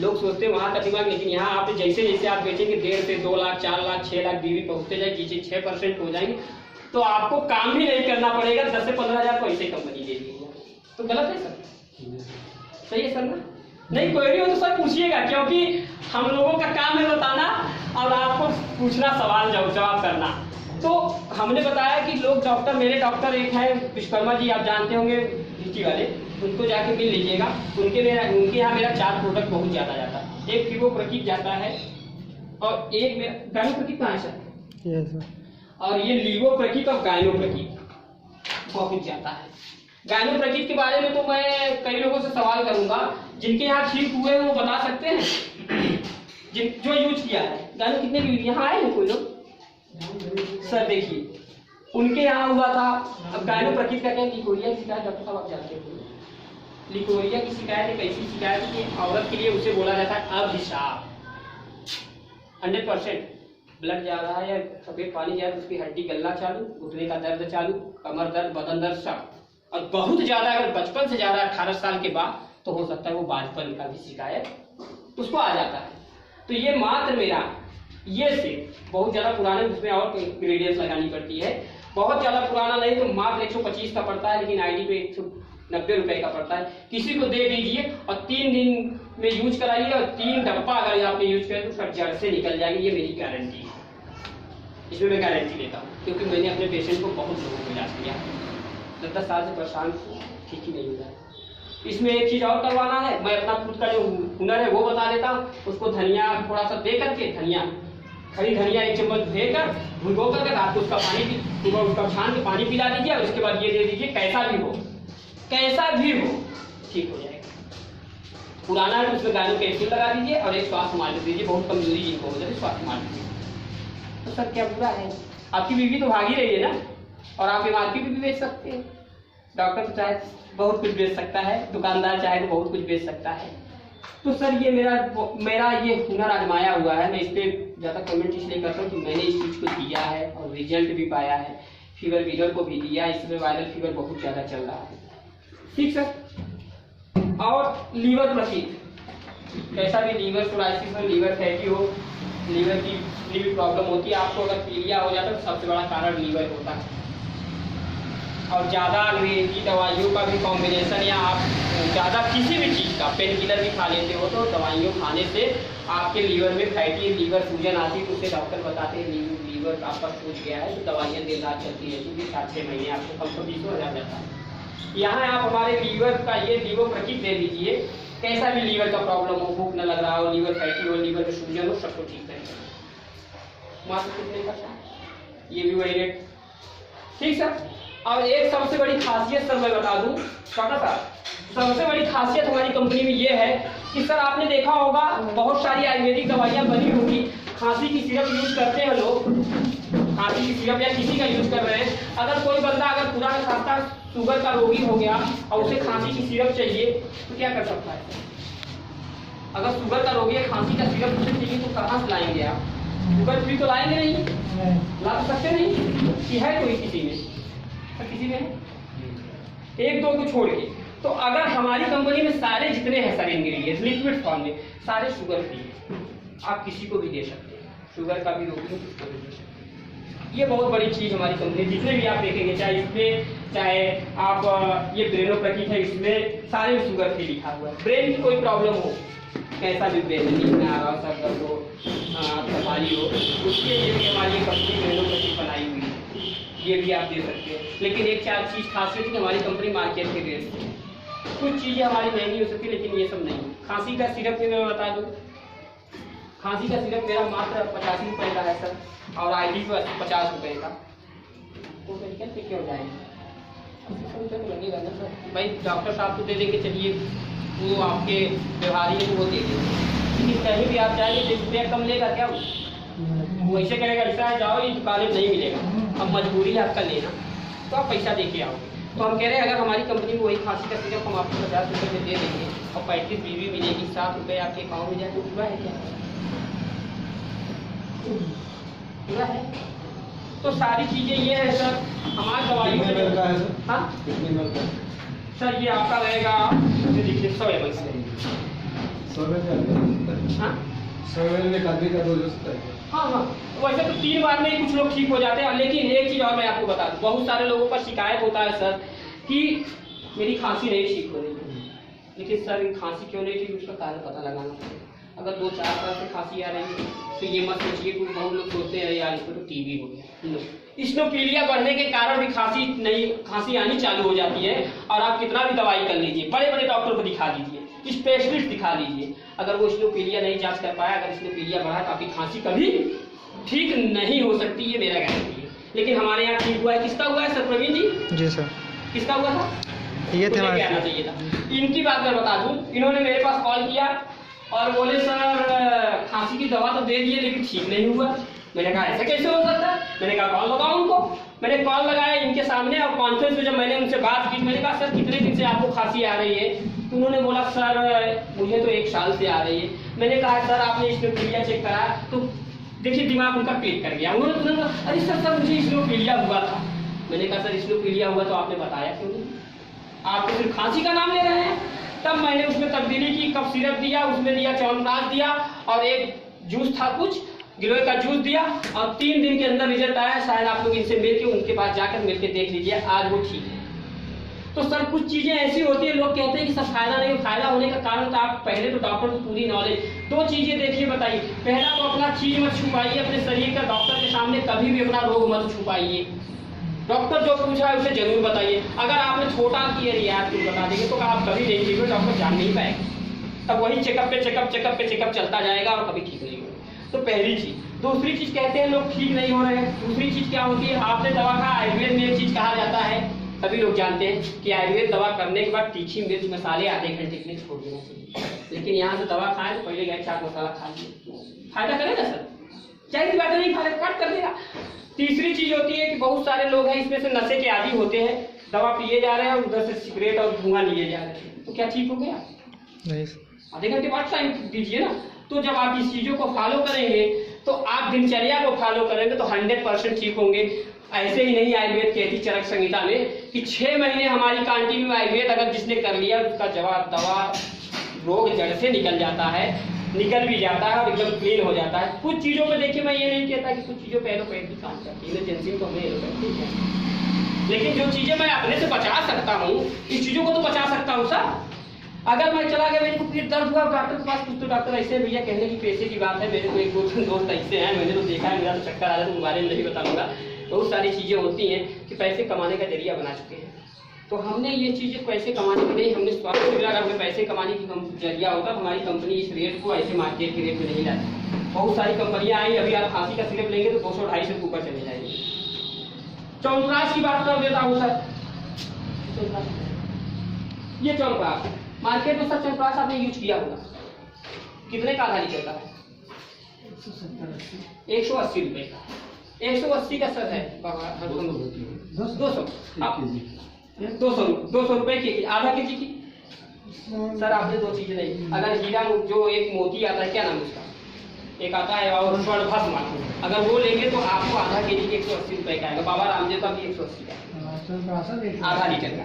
लोग सोचते हैं वहाँ का दिमाग, लेकिन यहाँ आप जैसे जैसे आप बेचेंगे 1.5 से 2 लाख 4 लाख 6 लाख बीवी पहुँचते जाएगी, चीजें 6% हो जाएंगे तो आपको काम भी नहीं करना पड़ेगा, 10 से 15 हज़ार पैसे कंपनी दे देगी। तो गलत है सर? सही है सर ना? नहीं कोई भी हो तो सर पूछिएगा, क्योंकि हम लोगों का काम है बताना और आपको पूछना, सवाल जवाब करना। तो हमने बताया कि लोग डॉक्टर, मेरे डॉक्टर एक है विश्वकर्मा जी, आप जानते होंगे नीति वाले, उनको जाके मिल लीजिएगा। उनके यहाँ मेरा 4 प्रोडक्ट बहुत ज़्यादा जाता है। एक फिवो प्रकीप जाता है और एक मेरा गायनो प्रकीप कहाँ है सर? Yes sir. और ये लीवो प्रकीप और गायनो प्रकीप बहुत जाता है। गायनो प्रकीप के बारे में तो मैं कई लोगों से सवाल करूंगा, जिनके यहाँ ठीक हुए वो बता सकते हैं जो यूज किया है। गायनो कितने यूज यहाँ आए हैं कोई लोग? सर देखिए उनके यहाँ हुआ था। अब गायनो प्रकीप का क्या, लिकोरिया की शिकायत, डॉक्टर साहब आप जानते हो लिकोरिया की शिकायत एक ऐसी शिकायत है कि औरत के लिए उसे बोला जाता है अभिशाप। 100% ब्लड जा रहा है या सफेद पानी जा रहा है, उसकी हड्डी गलना चालू, घुटने का दर्द चालू, कमर दर्द, बदन दर्द सब। और बहुत ज्यादा अगर बचपन से ज्यादा 18 साल के बाद तो हो सकता है वो बाजपन का भी शिकायत उसको आ जाता है। तो ये मात्र मेरा ये से बहुत ज्यादा पुराना, उसमें और इंग्रेडिएंट्स लगानी पड़ती है। बहुत ज्यादा पुराना नहीं तो मात्र 125 का पड़ता है, लेकिन आईडी पे 190 रुपए का पड़ता है। किसी को दे दीजिए और 3 दिन में यूज कराइए और 3 डब्बा अगर आपने यूज किया तो उसका जड़ से निकल जाएगी। ये मेरी गारंटी है, इसमें मैं गारंटी देता हूँ, क्योंकि मैंने अपने पेशेंट को बहुत लोगों को इलाज किया, 10 साल से परेशान ठीक ही नहीं हुआ है। इसमें एक चीज और करवाना है, मैं अपना खुद का जो हुनर है वो बता देता हूँ। उसको धनिया थोड़ा सा दे करके, धनिया खड़ी धनिया 1 चम्मच देकर भिगो करके रात को उसका पानी सुबह उसका छान के पानी पिला दीजिए और उसके बाद ये दे दीजिए। कैसा भी हो ठीक हो जाएगा। पुराना है तो उसमें गायनो कैप्सूल लगा दीजिए और एक स्वास्थ्य मार्ग दीजिए, बहुत कमजोरी जिनको हो जाए स्वास्थ्य मार्ग। तो सर क्या बुरा है? आपकी बीवी तो भागी रही है ना, और आप एमआरपी भी बेच सकते हैं। डॉक्टर तो चाहे बहुत कुछ बेच सकता है, दुकानदार चाहे तो बहुत कुछ बेच सकता है। तो सर ये मेरा ये हुनर आजमाया हुआ है। मैं इस पर ज़्यादा कमेंट इसलिए करता हूँ कि मैंने इस चीज़ को दिया है और रिजल्ट भी पाया है। फीवर वीवर को भी दिया, इसमें वायरल फीवर बहुत ज़्यादा चल रहा है। ठीक सर। और लीवर प्रकीप, कैसा भी लीवर सोराइसिस हो, लीवर फैटी हो, लीवर की भी प्रॉब्लम होती है, आपको अगर पीलिया हो जाता है तो सबसे बड़ा कारण लीवर होता है। और ज़्यादा अंग्रेजी दवाइयों का भी कॉम्बिनेशन, या आप ज़्यादा किसी भी चीज़ का पेन किलर भी खा लेते हो तो दवाइयों खाने से आपके लीवर में फैटी लीवर सूजन आती है, तो उसे डॉक्टर बताते हैं लीवर आपका सूज गया है, तो दवाइयाँ दिन रात चलती रहती है, 7-6 महीने आपको कम से 20 हज़ार जाता है। यहाँ आप हमारे लीवर का ये लीवर प्रकीप दे दीजिए, कैसा भी लीवर का प्रॉब्लम हो, भूख न लग रहा हो, लीवर फैटी हो, लीवर में सूजन हो, सबको ठीक करेगा। मात्र कितने का? ये भी वही रेट। ठीक सर। और एक सबसे बड़ी खासियत सर मैं बता दूं डॉक्टर साहब, सबसे बड़ी खासियत हमारी कंपनी में ये है कि सर आपने देखा होगा बहुत सारी आयुर्वेदिक दवाइयाँ बनी होगी, खांसी की सिरप यूज करते हैं लोग, खांसी की सिरप या किसी का यूज कर रहे हैं। अगर कोई बंदा अगर पूरा खासा शुगर का रोगी हो गया और उसे खांसी की सिरप चाहिए तो क्या कर सकता है? अगर शुगर का रोगी है, खांसी का सिरप उसे चाहिए तो कहाँ से लाएंगे आप? शुगर फ्री तो लाएंगे नहीं, ला सकते नहीं कि है कोई किसी में, किसी में 1-2 को छोड़ के। तो अगर हमारी कंपनी में सारे जितने हैं सर इंग्रेडिएंट्स लिक्विड फॉर्म में सारे शुगर फ्री है, आप किसी को भी दे सकते हैं, शुगर का भी रोगी हो उसको भी दे सकते हैं। ये बहुत बड़ी चीज हमारी कंपनी, जितने भी आप देखेंगे, चाहे इसमें चाहे आप ये ब्रेनो प्रकीप है, इसमें सारे में शुगर फ्री लिखा हुआ है। ब्रेन की कोई प्रॉब्लम हो, कैसा भी ब्रेन नींद में आ रहा हो, सर दर्द हो, बीमारी हो, उसके लिए भी हमारी कंपनी ब्रेनो प्रकीप बनाई हुई है, ये भी आप दे सकते हैं। लेकिन एक 4 चीज़ खासियत है कि हमारी कंपनी मार्केट के रेट से, कुछ चीज़ें हमारी महंगी हो सकती है लेकिन ये सब नहीं। खांसी का सिरप में मैं बता दूँ, खांसी का सिरप मेरा मात्र 85 रुपये का है सर, और आईडी पर 50 रुपये का, तो मेडिकल पे क्यों जाएंगे? तो लगेगा ना सर, भाई डॉक्टर साहब को दे देंगे, चलिए वो आपके व्यवहारी है तो वो दे देंगे, लेकिन कहीं भी आप जाएंगे 10 रुपया कम लेगा क्या? वो ऐसे कहेगा ऐसा है जाओ, ये दुकान में नहीं मिलेगा, अब मजबूरी है आपका लेना, तो आप पैसा दे के आओगे। तो हम कह रहे हैं अगर हमारी कंपनी में वही खांसी का सिरप हम आपको 50 रुपये में दे देंगे और 35 बीवी मिलेगी, 7 रुपये आपके अकाउंट में जाए, तो पूरा है क्या? पूरा है। तो सारी चीजें ये है सर, हमारी दवाइयों कितने में ml का है सर? हाँ कितने ml का है? सर, ये आपका रहेगा, ये देखिए 100 ml से। 100 ml का अधिक हो सकता है। हाँ 100 ml में अधिक का डोज हो सकता है। हाँ हाँ, वैसे तो 3 बार में ही कुछ लोग ठीक हो जाते हैं, लेकिन एक चीज और मैं आपको बता दूं, बहुत सारे लोगों का शिकायत होता है सर कि मेरी खांसी नहीं ठीक हो रही है। लेकिन सर खांसी क्यों नहीं ठीक, उसका कारण पता लगाना पड़ेगा। अगर 2-4 साल से खांसी आ रही है तो ये मत सोचिए कि बहुत लोग सोचते हैं यार इसको तो टीबी हो गया। स्नोफिलिया बढ़ने के कारण भी खांसी आनी चालू हो जाती है, और आप कितना भी दवाई कर लीजिए, बड़े बड़े डॉक्टर को दिखा दीजिए, स्पेशलिस्ट दिखा लीजिए, अगर वो स्नोफिलिया नहीं जांच कर पाया, अगर स्नोफिलिया बढ़ा तो आपकी खांसी कभी ठीक नहीं हो सकती, ये मेरा गारंटी है। लेकिन हमारे यहाँ ठीक हुआ है। किसका हुआ है सर प्रवीण जी? जी सर। किसका हुआ था? ये थे मुझे कहना चाहिए था। इनकी बात मैं बता दूं, इन्होंने मेरे पास कॉल किया और बोले सर खांसी की दवा तो दे दिए लेकिन ठीक नहीं हुआ। मैंने कहा ऐसा कैसे हो सकता है? मैंने कहा कॉल लगाओ उनको। मैंने कॉल लगाया इनके सामने, और कॉन्फ्रेंस में जब मैंने उनसे बात की, मैंने कहा सर कितने दिन से आपको खांसी आ रही है? तो उन्होंने बोला सर मुझे तो 1 साल से आ रही है। मैंने कहा सर आपने स्नोफिलिया चेक कराया? तो देखिए दिमाग उनका क्लिक कर गया। उन्होंने तुरंत कहा अरे सर मुझे स्नोफिलिया हुआ था। मैंने कहा सर स्नोफिलिया हुआ तो आपने बताया क्यों नहीं? आप तो सिर्फ खांसी का नाम ले रहे हैं। तब मैंने उसमें तब्दीली की, कफ सिरप दिया, उसमें दिया च्यवनप्राश दिया, और एक जूस था कुछ गिलोय का जूस दिया, और 3 दिन के अंदर रिजल्ट आया। शायद आप लोग इनसे मिलके उनके पास जाकर मिलके देख लीजिए, आज वो ठीक है। तो सर कुछ चीजें ऐसी होती है, लोग कहते हैं कि सर फायदा नहीं, फायदा होने का कारण तो आप पहले तो डॉक्टर को पूरी नॉलेज। 2 चीजें देखिए बताइए, पहला तो अपना चीज मत छुपाइए अपने शरीर का, डॉक्टर के सामने कभी भी अपना रोग मत छुपाइए। डॉक्टर जो पूछा है उसे जरूर बताइए। अगर आपने छोटा किया रियायत कुछ बता देंगे तो आप कभी नहीं ठीक हो, डॉक्टर जान नहीं पाएगा। तब वही चेकअप पे चेकअप चलता जाएगा और कभी ठीक नहीं होगा। तो पहली चीज। दूसरी चीज, कहते हैं लोग ठीक नहीं हो रहे हैं, दूसरी चीज क्या होती है? आपने दवा खा, आयुर्वेद में एक चीज कहा जाता है, सभी लोग जानते हैं कि आयुर्वेद दवा करने के बाद तीखी मिर्च मसाले आधे घंटे के लिए छोड़ देना चाहिए। लेकिन यहाँ से दवा खाएं तो पहले गए चाट मसाला खा लिए, फायदा करेगा सर? क्या बात नहीं, फायदा कट कर देगा। तीसरी चीज होती है कि बहुत सारे लोग हैं इसमें से नशे के आदी होते हैं, दवा पिए जा रहे हैं और उधर से सिगरेट और धुआं लिए जा रहे हैं, तो क्या ठीक हो गया? नहीं। आधे घंटे बाद टाइम दीजिए ना। तो जब आप इस चीजों को फॉलो करेंगे तो आप दिनचर्या को फॉलो करेंगे तो 100% ठीक होंगे। ऐसे ही नहीं, आयुर्वेद कहती चरक संहिता में कि 6 महीने हमारी कंटिन्यू आयुर्वेद अगर जिसने कर लिया उसका जवाब दवा रोग जड़ से निकल जाता है, निकल भी जाता है और एकदम क्लीन हो जाता है। कुछ चीजों में देखिए, मैं ये नहीं कहता कि कुछ चीजों पे एलोपैथी काम करती है, इमरजेंसी तो हमें एलोपैथी है, लेकिन जो चीजें मैं अपने से बचा सकता हूँ, इस चीजों को तो बचा सकता हूँ सर। अगर मैं चला गया, मेरे को फिर दर्द हुआ डॉक्टर के पास, कुछ तो डॉक्टर ऐसे भैया कहने की पैसे की बात है, मेरे को एक 2 दोस्त ऐसे हैं, मैंने तो देखा है, मेरा तो चक्कर आ रहा है, तुम्हारे में नहीं बताऊंगा। बहुत सारी चीजें होती हैं कि पैसे कमाने का जरिया बना चुके हैं। तो हमने ये चीजें पैसे कमाने की नहीं, हमने स्वास्थ्य के अगर हमें पैसे कमाने की जरिया होता, हमारी कंपनी इस रेट को ऐसे मार्केट के रेट में नहीं लाती। बहुत सारी कंपनियां आई, अभी आप खांसी का सिरप लेंगे तो 200-250 से ऊपर चले जाएंगे। च्यवनप्राश की बात कर देता हूँ सर। ये च्यवनप्राश मार्केट में सर, च्यवनप्राश आपने यूज किया होगा, कितने का आधा लीटर का है? 180 रुपए का। 180 का सर है 200 रुपए की आधा केजी की। सर आपने 2 चीजें नहीं, अगर हीरा जो एक मोती आता है, क्या नाम उसका, एक आता है और स्वर्ण भस्म, अगर वो लेंगे तो आपको आधा केजी के 180 रुपए का आएगा। बाबा रामदेव का भी 180 का आधा लीटर का।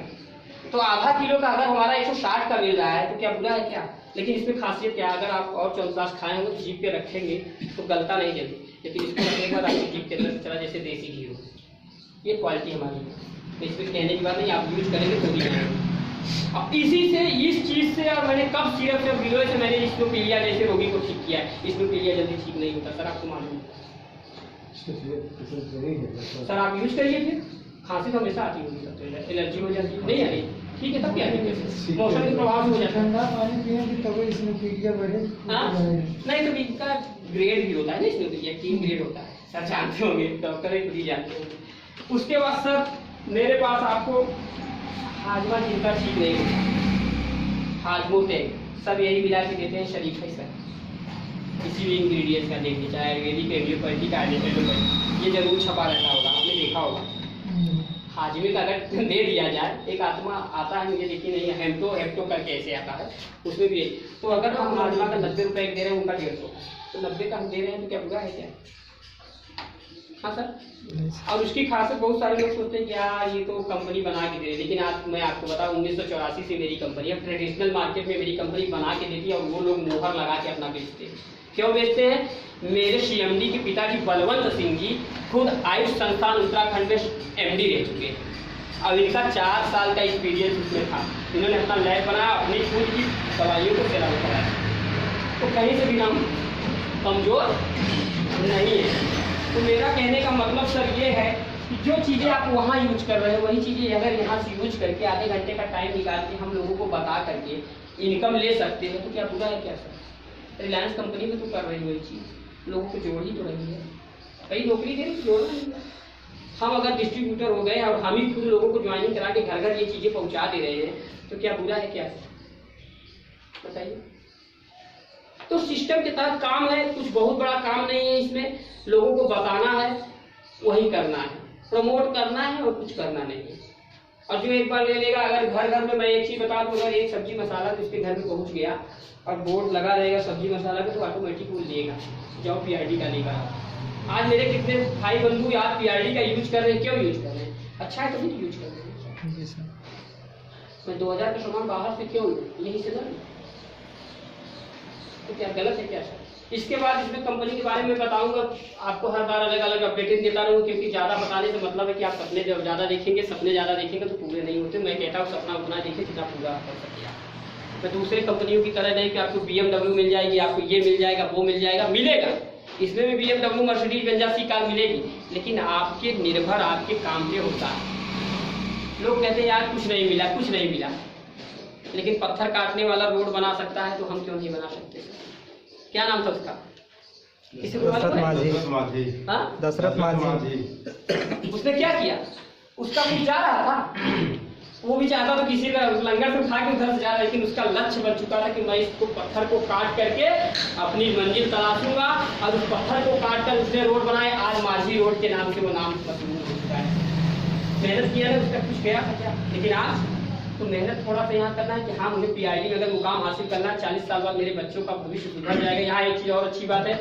तो आधा किलो का अगर हमारा 160 का मिल रहा है तो क्या बुरा है क्या? लेकिन इसमें खासियत क्या, अगर आप और च्यवनप्राश खाएंगे तो जीभ पे रखेंगे तो गलता नहीं जल्दी, लेकिन इसको रखने के बाद आपकी जीभ के अंदर चला जैसे देसी घी हो। ये क्वालिटी हमारी है, इसमें कहने की बात नहीं, आप यूज करेंगे तो भी करेंगे। अब इसी से, इस चीज से, और मैंने कब सिरप से गिलोय से मैंने स्नोफिलिया जैसे रोगी को ठीक किया है। स्नोफिलिया जल्दी ठीक नहीं होता सर, आपको मालूम है सर। आप यूज करिए, फिर खांसी तो हमेशा आती होगी, सब एलर्जी हो जाती है, नहीं आ रही, ठीक है, तब क्या है, मौसम के प्रभाव से हो जाता है। पानी पिएंगे तब स्नोफिलिया बढ़े। नहीं तो इसका ग्रेड भी होता है ना, स्नोफिलिया 3 ग्रेड होता है सर, जानते होंगे, डॉक्टर ही खुद ही जानते होंगे। उसके बाद सर मेरे पास आपको हाजमा जिनका ठीक नहीं होता, हाजमोटेक, सब यही मिला के देते हैं शरीफ है सर, किसी भी इंग्रेडिएंट्स का देख लीजिए, आयुर्वेदिक, एलोपैथी का, ये जरूर छपा रहता होगा, आपने देखा होगा। हाजमे का अगर दे दिया जाए, एक आत्मा आता है, मुझे देखी नहीं है, हेप्टो करके ऐसे आता है, उसमें भी। तो अगर हम हाजमा का 90 रुपए दे रहे हैं, उनका 150, तो 90 का हम दे रहे हैं तो क्या बुरा है क्या? हाँ सर। और उसकी खासियत बहुत सारे लोग सोचते हैं कि यार ये तो कंपनी बना के दे रही है, लेकिन आज मैं आपको बताऊं 1984 से मेरी कंपनी है। ट्रेडिशनल मार्केट में मेरी कंपनी बना के देती है और वो लोग मोहर लगा के अपना बेचते हैं। क्यों बेचते हैं? मेरे CMD के पिताजी बलवंत सिंह जी खुद आयुष संस्थान उत्तराखंड में MD रह चुके हैं। अब इनका 4 साल का एक्सपीरियंस उसमें था। इन्होंने अपना लैब बनाया, अपनी खुद की दवाइयों को सेल कराया, तो कहीं से भी हम कमजोर नहीं है। तो मेरा कहने का मतलब सर ये है कि जो चीज़ें आप वहाँ यूज कर रहे हो वही चीज़ें अगर यहाँ से यूज करके आधे घंटे का टाइम निकाल के हम लोगों को बता करके इनकम ले सकते हैं तो क्या बुरा है क्या सर? रिलायंस कंपनी में तो कर रही है वही चीज़, लोगों को जोड़ ही तो रही है, कई नौकरी दे रही जोड़ रही है। हम अगर डिस्ट्रीब्यूटर हो गए और हम ही खुद लोगों को ज्वाइनिंग करा के घर घर ये चीज़ें पहुँचा दे रहे हैं तो क्या बुरा है क्या सर? बताइए। तो सिस्टम के तहत काम है, कुछ बहुत बड़ा काम नहीं है इसमें। लोगों को बताना है, वही करना है, प्रमोट करना है और कुछ करना नहीं है। और जो एक बार ले लेगा, अगर घर घर में मैं एक चीज बता दूं, अगर एक सब्जी मसाला तो उसके घर में पहुंच गया और बोर्ड लगा रहेगा सब्जी मसाला का, तो ऑटोमेटिक वो लेगा, जाओ PRD का लेगा। आज मेरे कितने भाई बंधु आज PRD का यूज कर रहे हैं, क्यों यूज कर रहे हैं? अच्छा है तभी तो यूज कर रहे हैं। मैं 2000 का सामान बाहर से क्यों यही से ना, तो क्या गलत है क्या सर? इसके बाद इसमें कंपनी के बारे में बताऊंगा आपको, हर बार अलग अलग अपडेटेड देता रहूँगा, क्योंकि ज़्यादा बताने से मतलब है कि आप सपने जब ज़्यादा देखेंगे, सपने ज़्यादा देखेंगे तो पूरे नहीं होते। मैं कहता हूँ सपना उतना देखें जितना पूरा कर सके। मैं दूसरे कंपनियों की तरह नहीं कि आपको BMW मिल जाएगी, आपको ये मिल जाएगा, वो मिल जाएगा, मिलेगा। इसमें भी BMW, मर्सिडीज, बेंजा, सी कार मिलेगी, लेकिन आपके निर्भर आपके काम पे होता है। लोग कहते हैं यार कुछ नहीं मिला, कुछ नहीं मिला, लेकिन पत्थर काटने वाला रोड बना सकता है तो हम क्यों नहीं बना सकते? क्या नाम था उसका? किसी को मालूम है? हाँ? दशरथ माझी। उसने क्या किया? उसका कुछ जा रहा था, वो भी चाहता तो किसी का लंगर से उठा के उधर से जा रहा, लेकिन उसका लक्ष्य बन चुका था कि मैं इसको पत्थर को काट करके अपनी मंजिल तलाशूंगा, और उस पत्थर को काट कर उसने रोड बनाए। आज माझी रोड के नाम से वो नाम मशहूर हो चुका है। मेहनत किया ना, उसका कुछ गया था क्या? लेकिन आज तो मेहनत थोड़ा सा यहाँ करना है कि हाँ मुझे PRD में अगर मुकाम हासिल करना है, 40 साल बाद मेरे बच्चों का भविष्य सुधर जाएगा। यहाँ एक चीज़ और अच्छी बात है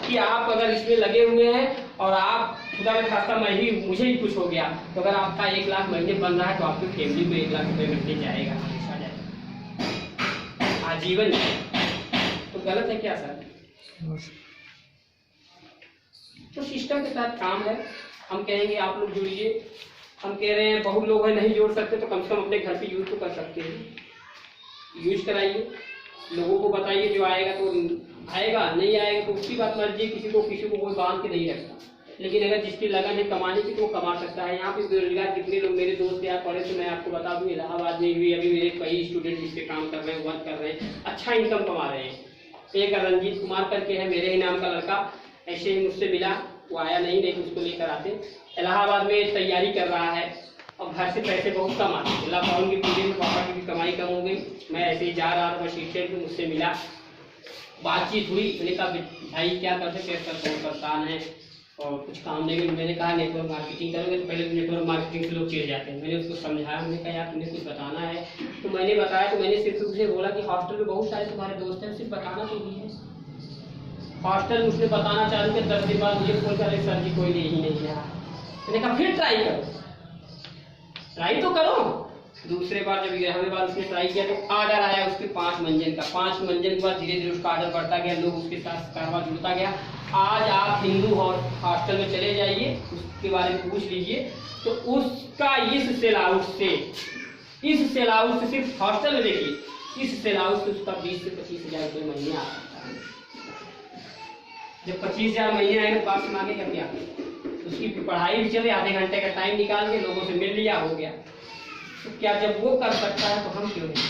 कि आप अगर इसमें लगे हुए हैं और आप खुदा में खासा मुझे ही कुछ हो गया, तो अगर आपका 1 लाख महीने बन रहा है तो आपकी फैमिली को 1 लाख रुपये मिलने जाएगा, हमेशा जाएगा, आजीवन। तो गलत है क्या सर? तो सिस्टम के साथ काम है। हम कहेंगे आप लोग जुड़िए, हम कह रहे हैं बहुत लोग हैं नहीं जोड़ सकते तो कम से कम अपने घर पे यूज तो कर सकते हैं। यूज कराइए, लोगों को बताइए, जो आएगा तो आएगा, नहीं आएगा तो उसकी बात मर्जी। किसी को कोई बांध के नहीं रखता, लेकिन अगर जिसकी लगन है कमाने की तो वो कमा सकता है। यहाँ पे बेरोजगार कितने लोग मेरे दोस्त यहाँ पढ़े थे, मैं आपको बता दूँ इलाहाबाद में भी अभी मेरे कई स्टूडेंट जिसके काम कर रहे हैं, वर्क कर रहे हैं, अच्छा इनकम कमा रहे हैं। एक रंजीत कुमार करके है, मेरे ही नाम का लड़का, ऐसे ही मुझसे मिला, वो आया नहीं, लेकिन उसको लेकर आते। इलाहाबाद में तैयारी कर रहा है और घर से पैसे बहुत कम आते हैं। लॉकडाउन की पीरियड में पापा की भी कमाई कम हो गई। मैं ऐसे ही जा रहा था बस स्टेशन पे, मुझसे मिला, बातचीत हुई। मैंने कहा भाई क्या करते, कैसे बहुत परेशान है और कुछ काम नहीं है। मैंने कहा नेटवर्क मार्केटिंग करोगे तो पहले नेटवर्क मार्केटिंग से लोग चले जाते हैं। मैंने उसको समझाया, मैंने कहा यार तुम्हें कुछ बताना है तो मैंने बताया। तो मैंने सिर्फ उसे बोला कि हॉस्टल में बहुत सारे तुम्हारे दोस्त हैं, सिर्फ बताना तो भी है। हॉस्टल में उसने बताना चालू किया, 10 दिन बाद मुझे फोन कर, सर जी कोई नहीं रहा। मैंने कहा फिर ट्राई करो, ट्राई तो करो। दूसरे बार जब 11वें बार उसने ट्राई किया तो ऑर्डर आया उसके 5 मंजिल का। 5 मंजिल के बाद धीरे धीरे उसका ऑर्डर बढ़ता गया, लोग उसके साथ कारवा जुड़ता गया। आज आप हिंदू हॉस्टल में चले जाइए, उसके बारे में पूछ लीजिए तो उसका इस सेल आउट से सिर्फ हॉस्टल में देखिए, इस सेल आउट से उसका 20 से 25 हज़ार रुपये महीने आ सकता है। जब 25 हज़ार महीने आएंगे तो आप मांगे क्या? उसकी पढ़ाई भी चले, आधे घंटे का टाइम निकाल के लोगों से मिल लिया, हो गया। तो क्या जब वो कर सकता है तो हम क्यों नहीं?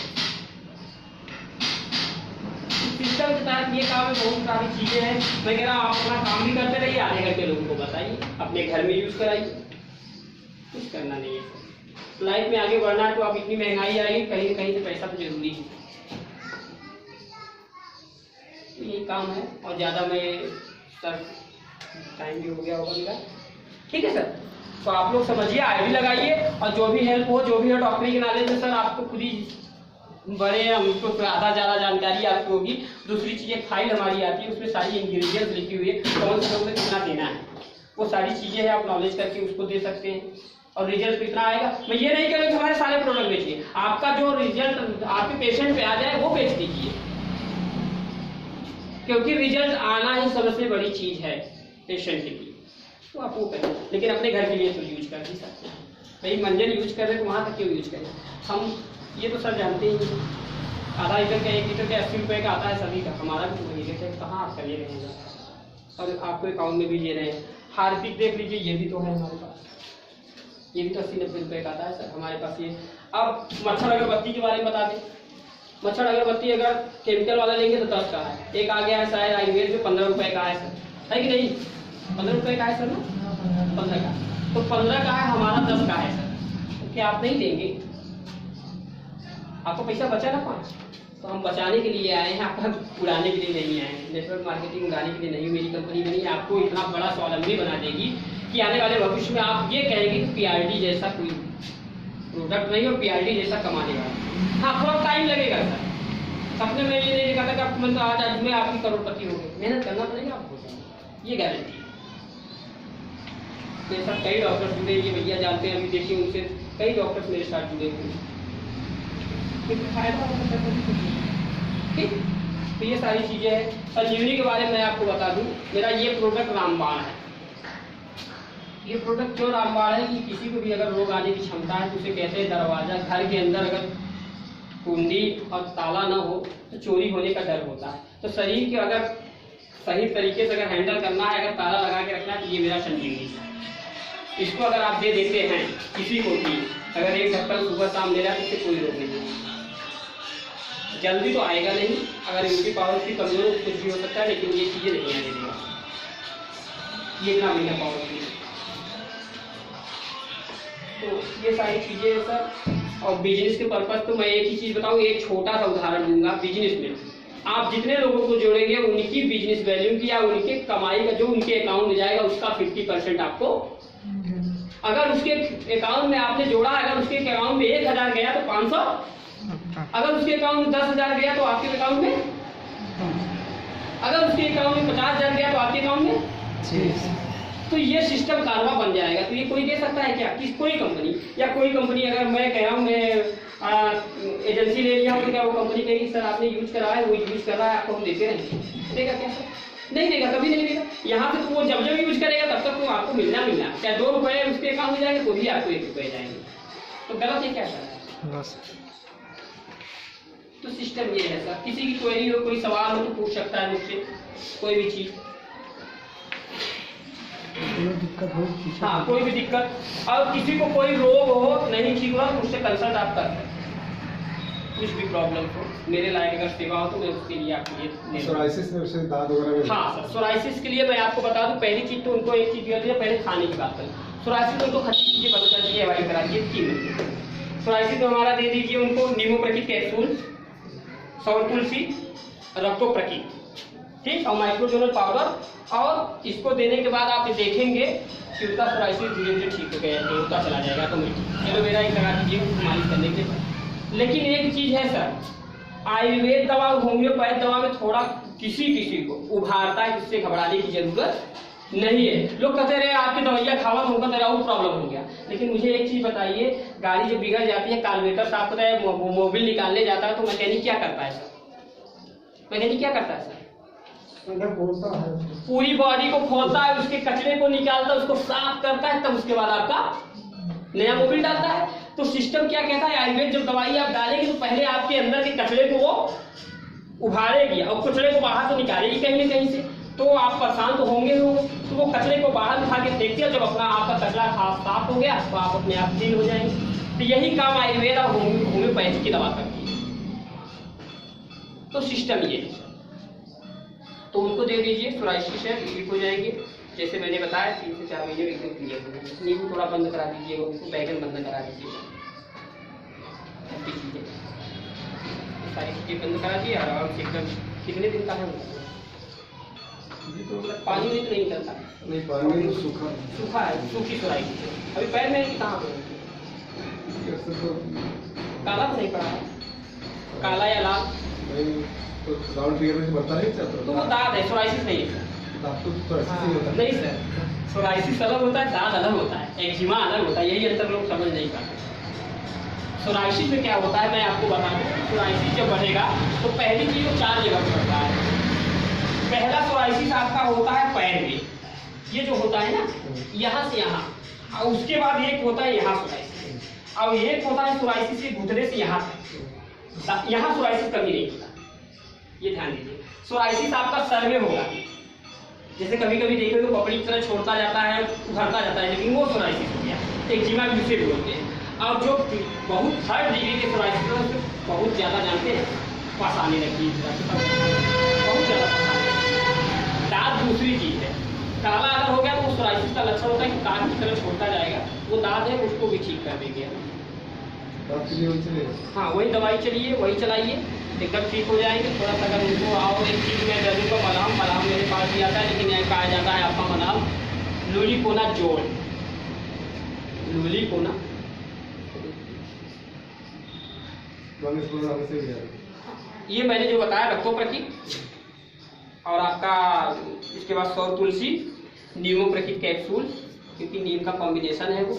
सिस्टम के तहत ये काम है, बहुत सारी चीजें हैं। मैं कह रहा हूँ आप अपना काम भी करते रहिए, आधे घंटे लोगों को बताइए, अपने घर में यूज कराइए, कुछ करना नहीं है। लाइफ में आगे बढ़ना है तो आप इतनी महंगाई आएगी, कहीं कहीं से पैसा तो जरूरी है। तो यही काम है। और ज्यादा मैं सर टाइम भी हो गया होगा मेरा, ठीक है सर। तो आप लोग समझिए, आईडी लगाइए और जो भी हेल्प हो, जो भी हो डॉक्टरी के नॉलेज में सर आपको खुद ही बड़े, हमको आधा ज़्यादा जानकारी आपकी होगी। दूसरी चीज़ एक फाइल हमारी आती है, उसमें सारी इंग्रेडिएंट्स लिखी हुई है, कौन सा डॉक्टर कितना देना है। वो सारी चीज़ें हैं, आप नॉलेज करके उसको दे सकते हैं और रिजल्ट कितना आएगा। मैं ये नहीं कह रहा कि हमारे सारे प्रोडक्ट बेचिए, आपका जो रिजल्ट आपके पेशेंट पे आ जाए वो बेच दीजिए, क्योंकि रिजल्ट आना ही सबसे बड़ी चीज़ है पेशेंट के लिए। तो आप वो करें, लेकिन अपने घर के लिए तो यूज कर नहीं सकते हैं। भाई मंजन यूज कर रहे तो वहाँ तक क्यों यूज करें। हम ये तो सर जानते ही हैं, आधा लीटर का 1 लीटर का 80 रुपये का आता है सभी का, हमारा भी तो वही रेट है, कहाँ आपका ये रहेगा। और आपको अकाउंट में भी ले रहे हैं। हार्पिक देख लीजिए, ये भी तो है हमारे पास, ये भी तो 80-90 रुपये का आता है सर हमारे पास ये। अब मच्छर अगरबत्ती के बारे में बता दें। मच्छर अगरबत्ती अगर केमिकल वाला लेंगे तो 10 का है, एक आ गया है शायद आयुर्वेद में 15 रुपये का है सर, है कि नहीं? 15 रुपये का है सर ना, 15 का, तो 15 का है, हमारा 10 का है सर। तो क्या आप नहीं देंगे? आपको पैसा बचा ना 5, तो हम बचाने के लिए आए हैं, आपका उड़ाने के लिए नहीं आए हैं। नेटवर्क मार्केटिंग उड़ाने के लिए नहीं, मेरी कंपनी नहीं है आपको इतना बड़ा स्वावलंबी बना देगी कि आने वाले भविष्य में आप ये कहेंगे कि पीआरडी जैसा कोई प्रोडक्ट नहीं और पीआरडी जैसा कमाने वाला। हाँ, थोड़ा टाइम लगेगा सर, सपने में ये नहीं दिखा था कि आप मतलब आज में आपकी करोड़पति हो गए, मेहनत करना पड़ेगा आपको, ये गारंटी है। मेरे साथ कई डॉक्टर्स जुड़े, ये भैया जानते हैं, अभी देखिए उनसे कई डॉक्टर्स मेरे साथ जुड़े हुए हैं, फायदा ठीक। तो ये सारी चीज़ें हैं। संजीवनी के बारे में मैं आपको बता दूं, मेरा ये प्रोडक्ट रामबाण है। ये प्रोडक्ट क्यों रामबाण है कि किसी को भी अगर रोग आने की क्षमता है तो उसे कहते हैं दरवाजा, घर के अंदर अगर कुंडी और ताला ना हो तो चोरी होने का डर होता है। तो शरीर के अगर सही तरीके से अगर हैंडल करना है, अगर ताला लगा के रखना है, तो ये मेरा संजीवनी है। इसको अगर आप दे देते हैं किसी को भी, अगर एक ढक्कन सुबह शाम ले रहा है तो इससे कोई रोग नहीं है। जल्दी तो आएगा नहीं, अगर इनकी पावर की कमजोर कुछ भी हो सकता है, लेकिन ये चीज़ें नहीं आने देगा, ये इतना महीना पावर की। तो ये सारी चीज़ें हैं सर। और बिजनेस के पर्पज तो मैं एक ही चीज़ बताऊँ, एक छोटा सा उदाहरण दूंगा। बिजनेस में आप जितने लोगों को जोड़ेंगे उनकी बिजनेस वैल्यू की या उनके कमाई का जो उनके अकाउंट में जाएगा उसका 50% आपको, अगर उसके अकाउंट में आपने जोड़ा, अगर उसके अकाउंट में 1000 गया तो 500, अगर उसके अकाउंट में 10,000 गया तो आपके अकाउंट में, अगर उसके अकाउंट में 50,000 गया तो आपके अकाउंट में। तो ये सिस्टम कारवा बन जाएगा। तो ये कोई दे सकता है क्या? कोई कंपनी या कोई कंपनी, अगर मैं कह रहा हूँ मैं एजेंसी ले लिया हूँ तो क्या वो कंपनी कहेगी सर आपने यूज करा है, वो यूज कर रहा है, आपको हम देते रहेंगे? देगा क्या सर? नहीं देगा, कभी नहीं देगा। यहाँ पे तो वो जब जब यूज करेगा तब तक तो आपको मिलना, चाहे 2 रुपये उसके अकाउंट में जाएंगे तो भी आपको 1 रुपये जाएंगे। तो गलत है क्या सर? तो सिस्टम ये है सर। किसी की क्वेरी हो, कोई सवाल हो तो पूछ सकता है मुझसे कोई भी चीज। हाँ, कोई भी दिक्कत, और किसी को कोई रोग हो नहीं ठीक हुआ तो मुझसे कंसल्ट आप कर सकते हैं। कुछ भी प्रॉब्लम हो, मेरे लायक अगर सेवा हो तो मैं उसके लिए आपके लिए। सोराइसिस में उसे दांत वगैरह? हाँ सर, सोराइसिस के लिए मैं आपको बता दूं, पहली चीज तो उनको एक चीज दिया है, पहले खाने की बात करें। सोराइसिस में उनको खट्टी चीजें बंद कर दीजिए, अवॉइड करा दीजिए 3 महीने। सोराइसिस में हमारा दे दीजिए उनको नींबू प्रकृति कैप्सूल, सौर तुलसी, रक्तो प्रकृति, ठीक, और माइक्रोजोनल पाउडर। और इसको देने के बाद आप देखेंगे कि उनका सोराइसिस धीरे धीरे ठीक हो गया, होता चला जाएगा। तो एलोवेरा ही लगा दीजिए मालिश करने के बाद। लेकिन एक चीज है सर, आयुर्वेद दवा और होम्योपैथ दवा में थोड़ा किसी को उभारता है, जिससे घबराने की जरूरत नहीं है। लोग कहते रहे आपकी दवाइयाँ खावा तो उनका तेरा वो प्रॉब्लम हो गया। लेकिन मुझे एक चीज बताइए, गाड़ी जब बिगड़ जाती है, कार्बोरेटर साफ करता है, मोबिल निकालने जाता है, तो मैकेनिक क्या करता है सर? मैकेनिक क्या करता है सर? खोलता है, पूरी बॉडी को खोलता है, उसके कचरे को निकालता है, उसको साफ करता है, तब उसके बाद आपका नया मोबिल डालता है। तो सिस्टम क्या कहता है, आयुर्वेद जब दवाई आप डालेंगे तो पहले आपके अंदर के कचरे को वो उभारेगी और कचरे को बाहर तो निकालेगी कहीं ना कहीं से। तो आप परेशान तो होंगे ही होंगे, तो वो कचरे को बाहर उठा के देखते हैं, जब अपना आपका कचरा साफ हो गया तो आप अपने आप क्लीन हो जाएंगे। तो यही काम आयुर्वेद और होम्योपैथी की दवा करती है। तो सिस्टम ये है। तो उनको दे दीजिए, सोराइसिस है, ठीक हो जाएंगे। जैसे मैंने बताया 3 से 4 महीने में एकदम क्लियर हो जाएंगे। नींबू थोड़ा बंद करा दीजिएगा, उसको बैगन बंद करा दीजिएगा, सारी चीजें बंद करा दिए आराम से एकदम। कितने दिन का है? पानी में तो नहीं चलता, नहीं पानी तो सूखा है, सूखी सोराइसिस। अभी पैर में कहाँ पे? काला तो नहीं पड़ा है, काला या लाल? तो राउंड फिगर में बढ़ता नहीं चलता, तो वो दाद है, सोराइसिस नहीं है। आपको तो ऐसा ही होता है। नहीं सर, सोराइसिस अलग होता है, दाद अलग होता है, एक्जिमा अलग होता है, यही अंतर लोग समझ नहीं पाते। सोराइसिस में क्या होता है मैं आपको बता दूं, सोराइसिस जब बढ़ेगा तो पहली चीज वो 4 जगह पर बढ़ता है। पहला सोराइसिस आपका होता है पैर में, ये जो होता है ना यहाँ से यहाँ, और उसके बाद एक होता है यहाँ सोराइसिस, और एक होता है सोराइसिस के घुटने से यहाँ तक, यहाँ सोराइसिस कभी नहीं होता, ये ध्यान दीजिए। सोराइसिस आपका सर में होगा, जैसे कभी कभी देखे तो पपड़ी की तरह छोड़ता जाता है, उभरता जाता है, लेकिन वो सोराइसिस हो गया, एक्जिमा भी उसे बोलते हैं। और जो बहुत 3rd डिग्री के सोराइसिस है उससे बहुत ज़्यादा जानते हैं, पास आने लगी, बहुत ज़्यादा पास आने लगी। दांत दूसरी चीज़ है, काला अगर हो गया तो वो सोराइसिस का लक्षण होता है कि कान की तरह छोड़ता जाएगा, वो दांत है उसको भी ठीक कर देंगे। आपके लिए उनसे हाँ, वही दवाई चलिए, वही चलाइए, एकदम ठीक हो जाएंगे। थोड़ा सा अगर उनको आओ एक चीज़ में दे दूँगा, मलहम मेरे पास भी आता है, लेकिन यहाँ कहा जाता है आपका मलहम लूलिकोना जोड़, लूलिकोना से भी है। ये मैंने जो बताया रक्तोप्रकित, और आपका इसके बाद सौर तुलसी, नीमोप्रकित कैप्सूल, क्योंकि नीम का कॉम्बिनेशन है वो,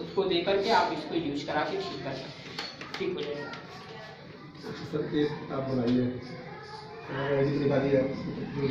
उसको दे करके आप इसको यूज करा के ठीक कर सकते हैं, ठीक हो जाएगा। सर केस आप बनाइए, निकालिए।